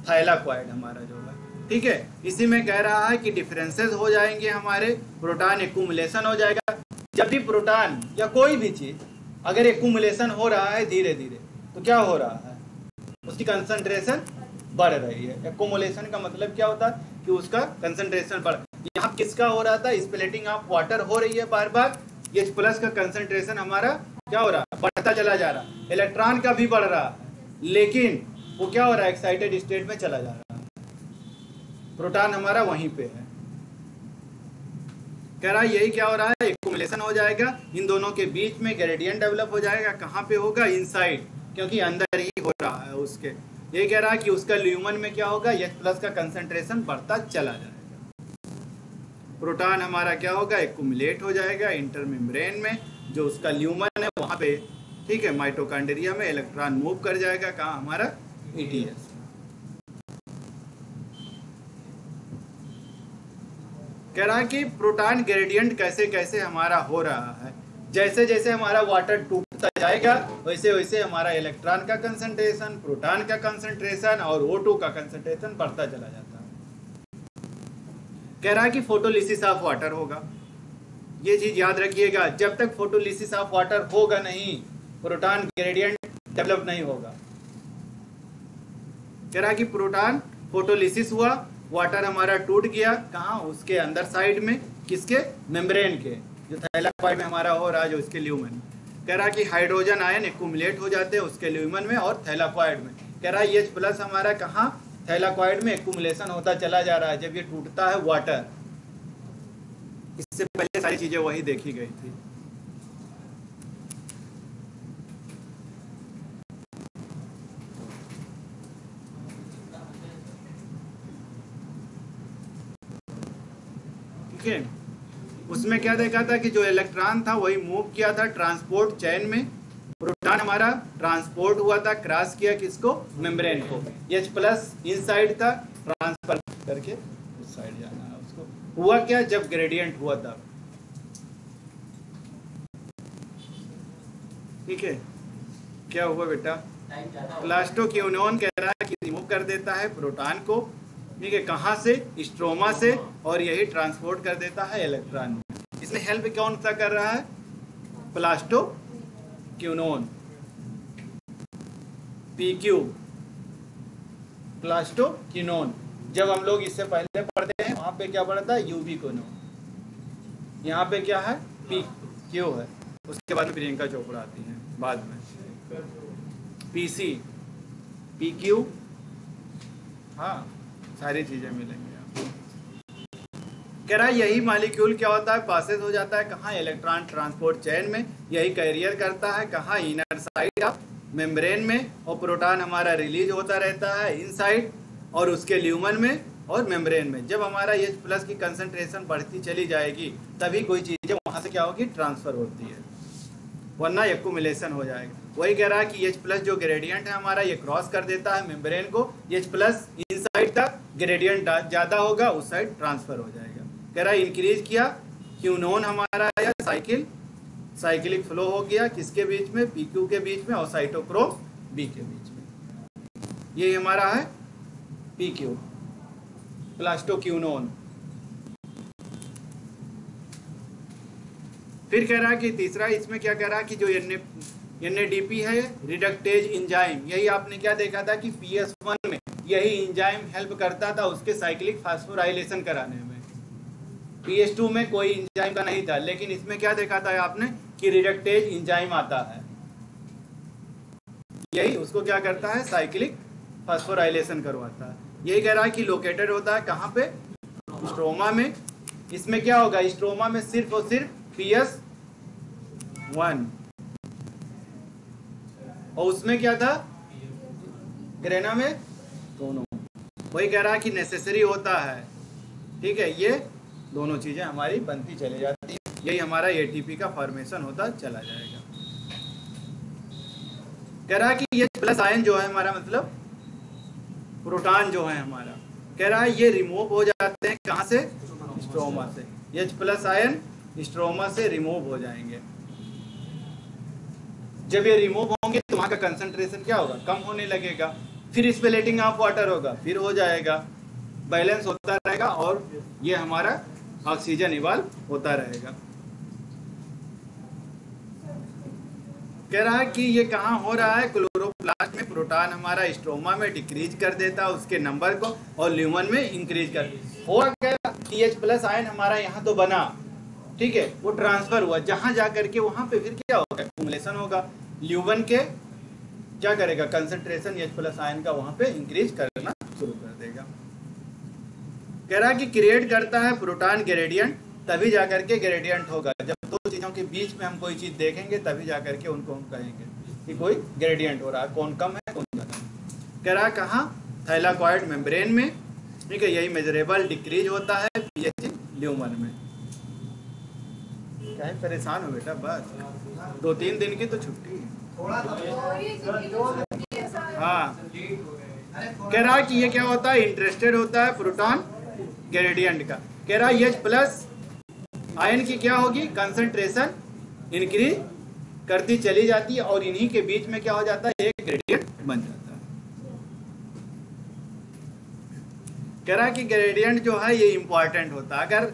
थाइलाकॉइड हमारा जो है, ठीक है। इसी में कह रहा है कि डिफरेंसेस हो जाएंगे हमारे, प्रोटॉन एक्यूमुलेशन हो जाएगा। जब भी प्रोटॉन या कोई भी चीज अगर एक्यूमुलेशन हो रहा है धीरे धीरे, तो क्या हो रहा है, उसकी कंसंट्रेशन बढ़ रही है। एक्यूमुलेशन का मतलब क्या होता है कि उसका कंसंट्रेशन बढ़, यहाँ किसका हो रहा था, स्प्लिटिंग ऑफ वाटर हो रही है बार बार, H प्लस का कंसंट्रेशन हमारा क्या हो रहा है, बढ़ता चला जा रहा है। इलेक्ट्रॉन का भी बढ़ रहा है, लेकिन वो क्या हो रहा है, एक्साइटेड स्टेट में चला जा रहा है, प्रोटॉन हमारा वहीं पे है। कह रहा है यही क्या हो रहा है, एक्यूमुलेशन हो जाएगा, इन दोनों के बीच में ग्रेडियंट डेवलप हो जाएगा। कहाँ पे होगा, इनसाइड, क्योंकि अंदर ही हो रहा है उसके। ये कह रहा है कि उसका ल्यूमन में क्या होगा, H प्लस का कंसंट्रेशन बढ़ता चला जाएगा। प्रोटॉन हमारा क्या होगा, एक्यूमुलेट हो जाएगा इंटर मेम्ब्रेन में, जो उसका ल्यूमन है वहाँ पे, ठीक है। माइटोकॉन्ड्रिया में इलेक्ट्रॉन मूव कर जाएगा, कहाँ हमारा, ETS। कह रहा है कि प्रोटॉन ग्रेडियंट कैसे कैसे हमारा हो रहा है, जैसे जैसे हमारा वाटर टूटता जाएगा वैसे वैसे हमारा इलेक्ट्रॉन का कंसंट्रेशन, प्रोटॉन का कंसंट्रेशन और O2 का कंसंट्रेशन बढ़ता चला जाता है। कह रहा है कि फोटोलिसिस ऑफ वाटर होगा, ये चीज याद रखिएगा, जब तक फोटोलिसिस ऑफ वाटर होगा नहीं, प्रोटॉन ग्रेडियंट डेवलप नहीं होगा। कह रहा है कि प्रोटॉन फोटोलिसिस हुआ, वाटर हमारा टूट गया, कहाँ, उसके अंदर साइड में, किसके, मेम्ब्रेन के, जो थाइलाकॉइड में हमारा हो रहा है, जो इसके ल्यूमन। कह रहा है कि हाइड्रोजन आयन एक्यूमुलेट हो जाते हैं उसके ल्यूमन में और थाइलाकॉइड में। कह रहा है H प्लस हमारा कहाँ, थाइलाकॉइड में एक्यूमुलेशन होता चला जा रहा है जब ये टूटता है वाटर। इससे पहले सारी चीजें वही देखी गई थी। ठीक है, उसमें क्या देखा था कि जो इलेक्ट्रॉन था वही मूव किया था ट्रांसपोर्ट चेन में, प्रोटॉन हमारा ट्रांसपोर्ट हुआ था, क्रॉस किया किसको, मेम्ब्रेन को। H प्लस इनसाइड था, ट्रांसफर करके उस साइड जाना है उसको। हुआ क्या, जब ग्रेडियंट हुआ था, ठीक है। क्या हुआ बेटा, प्लास्टोक्विनोन कह रहा है कि रिमूव कर देता है प्रोटॉन को, ठीक है, कहाँ से, स्ट्रोमा से, और यही ट्रांसपोर्ट कर देता है इलेक्ट्रॉन में। इसमें हेल्प कौन सा कर रहा है, प्लास्टोक्विनोन, PQ, प्लास्टोक्विनोन। जब हम लोग इससे पहले पढ़ते हैं वहाँ पे क्या पढ़ा था, यूबिक्विनोन, यहाँ पे क्या है, PQ है, उसके बाद में प्रियंका चोपड़ा आती है बाद में, PC, PQ, हाँ सारी चीजें मिलेंगी आपको। कह रहा है यही मॉलिक्यूल क्या होता है, पासेज हो जाता है कहाँ, इलेक्ट्रॉन ट्रांसपोर्ट चेन में, यही कैरियर करता है कहाँ, इनर साइड ऑफ मेम्ब्रेन में, और प्रोटॉन हमारा रिलीज होता रहता है इनसाइड और उसके ल्यूमन में और मेम्ब्रेन में। जब हमारा H प्लस की कंसंट्रेशन बढ़ती चली जाएगी तभी कोई चीजें वहां से क्या होगी, ट्रांसफर होती है, वरना एक्यूमुलेशन हो जाएगा। वही कह रहा है कि H प्लस जो ग्रेडियंट है हमारा, ये क्रॉस कर देता है मेम्ब्रेन को, H प्लस इनसाइड तक ग्रेडियंट ज्यादा होगा, उस साइड ट्रांसफर हो जाएगा। कह रहा है इंक्रीज किया, क्यूनोन हमारा आया, साइक्लिक फ्लो हो गया किसके बीच में, पीक्यू के बीच में और साइटोक्रोम बी के बीच में। ये हमारा है पीक्यू, प्लास्टोक्यूनोन। फिर कह रहा है कि तीसरा इसमें क्या कह रहा है कि जो NADP है रिडक्टेज इंजाइम, यही आपने क्या देखा था कि PS1 में यही इंजाइम हेल्प करता था उसके साइक्लिक फास्फोराइलेशन कराने में। PS2 में कोई इंजाइम का नहीं था, लेकिन इसमें क्या देखा था आपने कि रिडक्टेज इंजाइम आता है, यही उसको क्या करता है, साइक्लिक फास्फोराइलेशन करवाता है। यही कह रहा है कि लोकेटेड होता है कहाँ पे, स्ट्रोमा में। इसमें क्या होगा, स्ट्रोमा में सिर्फ और सिर्फ PS1, और उसमें क्या था, ग्रेना में दोनों। वही कह रहा है कि नेसेसरी होता है, ठीक है, ये दोनों चीजें हमारी बनती चली जाती है, यही हमारा ATP का फॉर्मेशन होता चला जाएगा। कह रहा है कि ये प्लस आयन जो है हमारा, मतलब प्रोटॉन जो है हमारा, कह रहा है ये रिमूव हो जाते हैं कहाँ से, स्ट्रोमा से। H+ आयन स्ट्रोमा से रिमूव हो जाएंगे। जब ये रिमूव होंगे तो वहां का कंसंट्रेशन क्या होगा, कम होने लगेगा। फिर स्प्लिटिंग ऑफ वाटर होगा, फिर हो जाएगा, बैलेंस होता रहेगा और ये हमारा ऑक्सीजन इवाल्व होता रहेगा। कह रहा है कि ये कहाँ हो रहा है, क्लोरोप्लास्ट में प्रोटॉन हमारा स्ट्रोमा में डिक्रीज कर देता है उसके नंबर को, और ल्यूमन में इंक्रीज कर हो गया। H+ आयन हमारा यहाँ तो बना, ठीक है, वो ट्रांसफर हुआ, जहां जाकर के वहां पे फिर क्या होगा, एक्यूमुलेशन होगा। ल्यूमन के क्या करेगा, कंसंट्रेशन H+ आयन का वहां पे इंक्रीज करना शुरू कर देगा। कह रहा है कि क्रिएट करता है प्रोटॉन ग्रेडियंट, तभी जाकर के ग्रेडियंट होगा। जब दो चीजों के बीच में हम कोई चीज देखेंगे तभी जाकर के उनको हम कहेंगे कि कोई ग्रेडियंट हो रहा है, कौन कम है कौन ज्यादा है। कह रहा है कहाँ, थाइलाकॉइड मेम्ब्रेन में, ठीक है, यही मेजरेबल डिक्रीज होता है pH ल्यूमन में। क्या है, परेशान हो बेटा, बस 2-3 दिन की तो छुट्टी है। हाँ, कह रहा है कि ये क्या होता है, इंटरेस्टेड होता है प्रोटॉन ग्रेडियंट का। कह रहा है H+ आयन की क्या होगी, कंसंट्रेशन इंक्रीज करती चली जाती है और इन्हीं के बीच में क्या हो जाता है, एक ग्रेडियंट बन जाता है। कह रहा है कि ग्रेडियंट जो है ये इंपॉर्टेंट होता है, अगर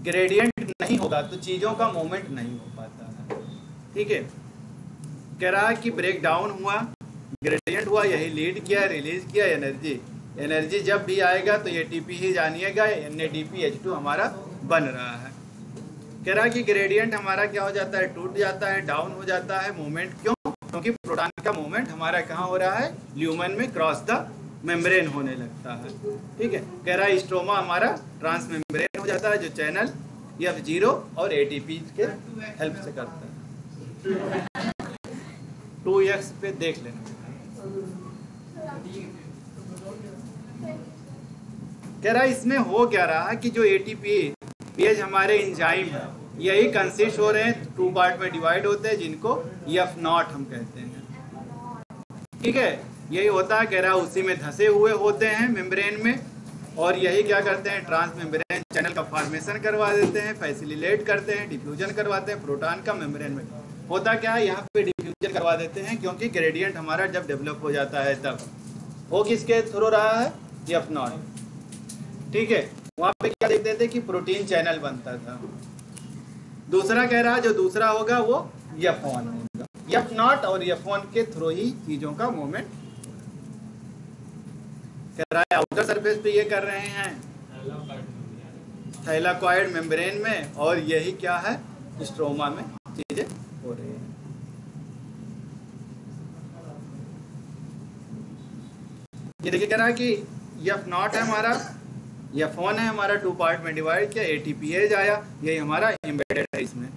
ग्रेडियंट नहीं होगा तो चीजों का मूवमेंट नहीं हो पाता है, ठीक है। कह रहा है कि ब्रेक डाउन हुआ, ग्रेडियंट हुआ, यही लीड किया, रिलीज किया एनर्जी जब भी आएगा तो ATP ही जानिएगा, NADP H2 हमारा बन रहा है। कह रहा है कि ग्रेडियंट हमारा क्या हो जाता है, टूट जाता है, डाउन हो जाता है मूवमेंट। क्यों, क्योंकि प्रोटॉन का मूवमेंट हमारा कहाँ हो रहा है, ल्यूमन में क्रॉस द मेम्ब्रेन होने लगता है, ठीक है। कह रहा है स्ट्रोमा हमारा ट्रांस मेम्ब्रेन हो जाता है, जो चैनल F0 और ATP के हेल्प से करता है। 2x पे देख लेना। कह रहा है इसमें हो क्या रहा है कि जो ATP पेज हमारे एंजाइम है, यही कंसिस्ट हो रहे हैं, 2 पार्ट में डिवाइड होते हैं, जिनको F0 हम कहते हैं, ठीक है। यही होता है, कह रहा है उसी में धसे हुए होते हैं मेम्ब्रेन में, और यही क्या करते हैं, ट्रांस मेम्ब्रेन चैनल का फॉर्मेशन करवा देते हैं, फैसिलिटेट करते हैं, डिफ्यूजन करवाते हैं प्रोटॉन का मेम्ब्रेन में। होता क्या है, यहाँ पे डिफ्यूजन करवा देते हैं, क्योंकि ग्रेडियंट हमारा जब डेवलप हो जाता है तब वो किसके थ्रू रहा है, F0, ठीक है। वहां पे क्या देखते थे कि प्रोटीन चैनल बनता था। दूसरा कह रहा है जो दूसरा होगा वो F1 होगा, F0 और F1 के थ्रू ही चीजों का मूवमेंट। कह रहा है आउटर सरफेस पे ये कर रहे हैं थाइलाकॉइड मेम्ब्रेन में, और यही क्या है, स्ट्रोमा में चीजें हो रही हैं। ये देखिए, कह रहा है कि F0 है हमारा, F1 है हमारा, 2 पार्ट में डिवाइड किया, ATPase आया, यही हमारा एम्बेडेड है इसमें।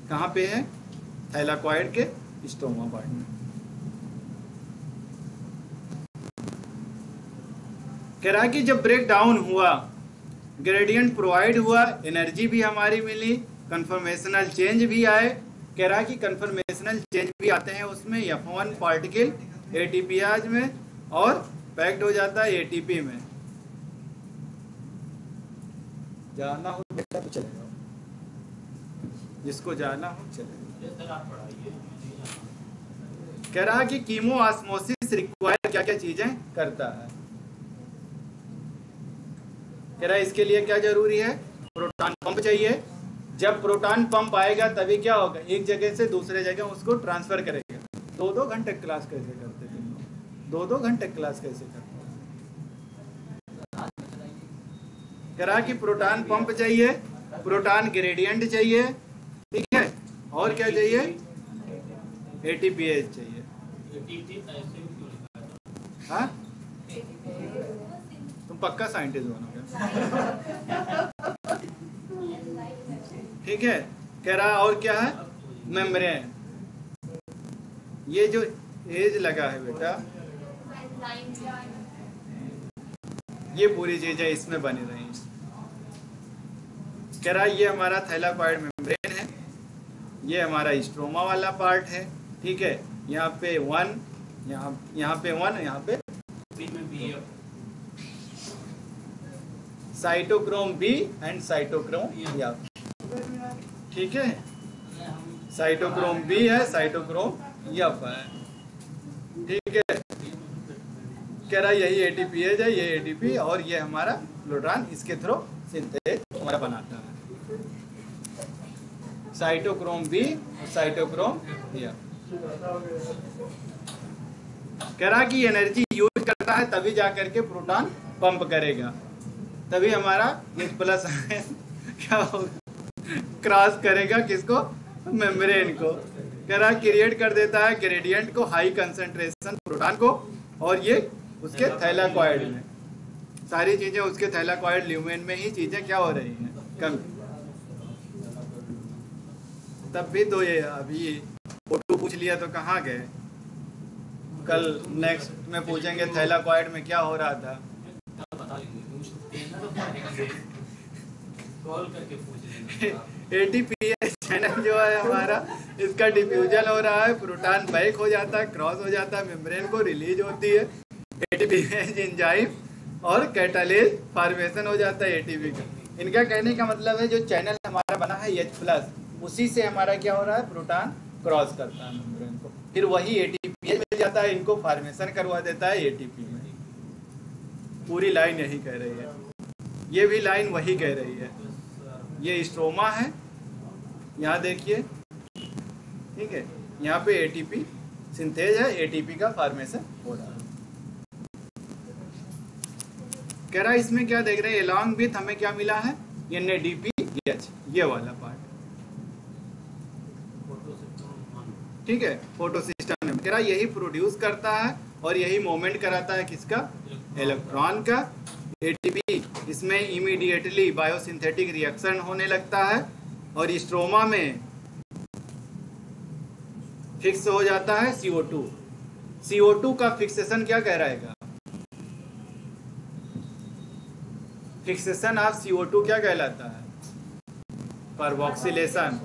कहाँ पे है, थाइलाकॉइड के स्टोमा पार्ट में। कह रहा है कि जब ब्रेक डाउन हुआ, ग्रेडियंट प्रोवाइड हुआ, एनर्जी भी हमारी मिली, कन्फर्मेशनल चेंज भी आए। कह रहा है कि कन्फर्मेशनल चेंज भी आते हैं उसमें, F1 पार्टिकल ATPase में और पैक्ड हो जाता है ATP में, जाना हो बेटा तो चले जाओ, जिसको जाना हो चले। सर आप पढ़ाइए। कह रहा कि कीमो ऑस्मोसिस रिक्वायर क्या क्या चीजें करता है। कह रहा है इसके लिए क्या जरूरी है, प्रोटॉन पंप चाहिए। जब प्रोटॉन पंप आएगा तभी क्या होगा, एक जगह से दूसरे जगह उसको ट्रांसफर करेगा। 2-2 घंटे क्लास कैसे करते थे, 2-2 घंटे क्लास कैसे करते। कह रहा कि प्रोटॉन पंप चाहिए, प्रोटॉन ग्रेडियंट चाहिए, ठीक है, और क्या चाहिए, एटीपीएच चाहिए। हाँ तुम पक्का साइंटिस्ट बनोगे। ठीक है, कह रहा और क्या है, मेम्ब्रेन। ये जो एज लगा है बेटा, ये पूरी चीजें इसमें बनी रही। कह रहा ये हमारा थैलाकॉइड मेम्ब्रेन है, ये हमारा स्ट्रोमा वाला पार्ट है, ठीक है। यहाँ पे 1, यहाँ पे 1, यहाँ पे cytochrome b and cytochrome f, ठीक है। साइटोक्रोम बी है, साइटोक्रोम एफ है, ठीक है। कह रहा यही एटीपीएज है, ये एटीपी, और ये हमारा प्रोटॉन इसके थ्रू सिंथेज हमारा बनाता है, साइटोक्रोम बी और साइटोक्रोम एफ। कह रहा कि एनर्जी यूज करता है तभी जाकर के प्रोटॉन पंप करेगा, तभी हमारा ये प्लस क्या होगा, क्रॉस करेगा किसको, मेम्ब्रेन को। कह रहा क्रिएट कर देता है ग्रेडियंट को, हाई कंसंट्रेशन प्रोटॉन को, और ये उसके थैलाकॉइड में, सारी चीजें उसके थैलाकॉइड ल्यूमेन में ही चीजें क्या हो रही हैं, कम। तब भी तो ये अभी फोटो पूछ लिया तो कहाँ गए, कल नेक्स्ट में पूछेंगे थैलाकॉइड में क्या हो रहा था। कॉल करके पूछ लेना। एटीपीएस चैनल जो है हमारा, इसका डिफ्यूजन हो रहा है, प्रोटॉन बैक हो जाता है, क्रॉस हो जाता है, मेम्ब्रेन को रिलीज होती है एटीपीएस एंजाइम और कैटालेज फॉर्मेशन हो जाता है एटीपी का। इनका कहने का मतलब है जो चैनल हमारा बना है H+, उसी से हमारा क्या हो रहा है, प्रोटॉन क्रॉस करता है मेम्ब्रेन को, फिर वही एटीपीएस मिल जाता है, इनको फॉर्मेशन करवा देता है एटीपी में। पूरी लाइन यही कह रही है, ये भी लाइन वही कह रही है। ये स्ट्रोमा है, यहाँ देखिए, ठीक है, यहाँ पे एटीपी सिंथेज है, एटीपी का फॉर्मेशन हो रहा है। कह रहा है इसमें क्या देख रहे हैं, अलॉन्ग विथ हमें क्या मिला है, NADPH, ये वाला पार्ट, ठीक है, फोटो सिस्टम में। कह रहा यही प्रोड्यूस करता है और यही मूवमेंट कराता है किसका, इलेक्ट्रॉन का। एटीपी इसमें इमीडिएटली बायोसिंथेटिक रिएक्शन होने लगता है और स्ट्रोमा में फिक्स हो जाता है CO2। CO2 का फिक्सेशन क्या कह रहेगा, फिक्सेशन ऑफ CO2 क्या कहलाता है, कार्बोक्सिलेशन।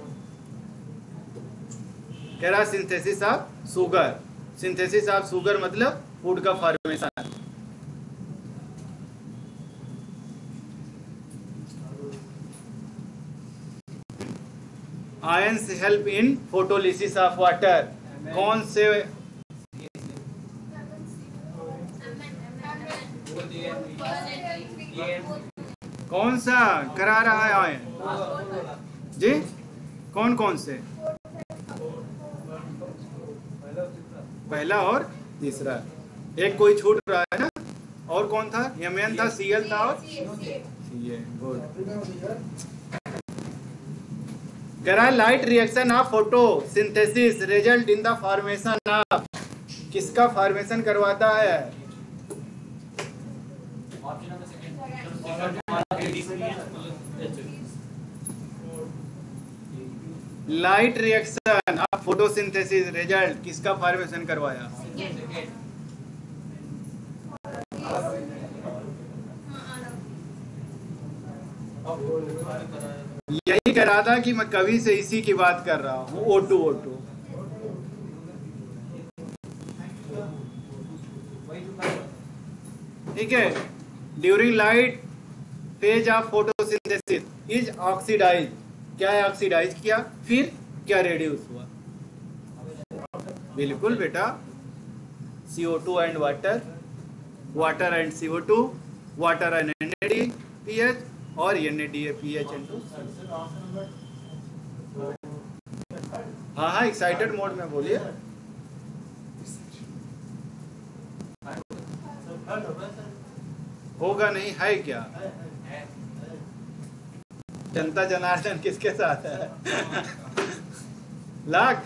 कह रहा synthesis of sugar, synthesis of sugar मतलब फूड का formation. Ions help in photolysis of water, कौन से, कौन सा करा रहा है आयन जी, कौन कौन से, पहला और तीसरा, एक कोई छूट रहा है ना, और कौन था, Mn था, Cl था और Ca, गुड। कह रहा है light reaction of photosynthesis result in the formation of, किसका फॉर्मेशन करवाता है, light reaction of photosynthesis result किसका फॉर्मेशन करवाया, यही कह रहा था कि मैं कभी से इसी की बात कर रहा हूँ, O2। ठीक है, during light phase of photosynthesis is oxidise, क्या है ऑक्सीडाइज किया, फिर क्या रेड्यूस हुआ, बिल्कुल बेटा CO2 and water, water and CO2, water and NaDPH और NaDPH इनटू। हाँ हाँ एक्साइटेड मोड में बोलिए। होगा नहीं है क्या, जनता जनार्दन किसके साथ है? लाख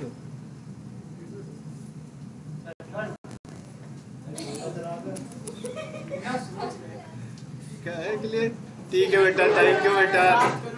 क्या है के लिए। ठीक है बेटा, थैंक यू बेटा।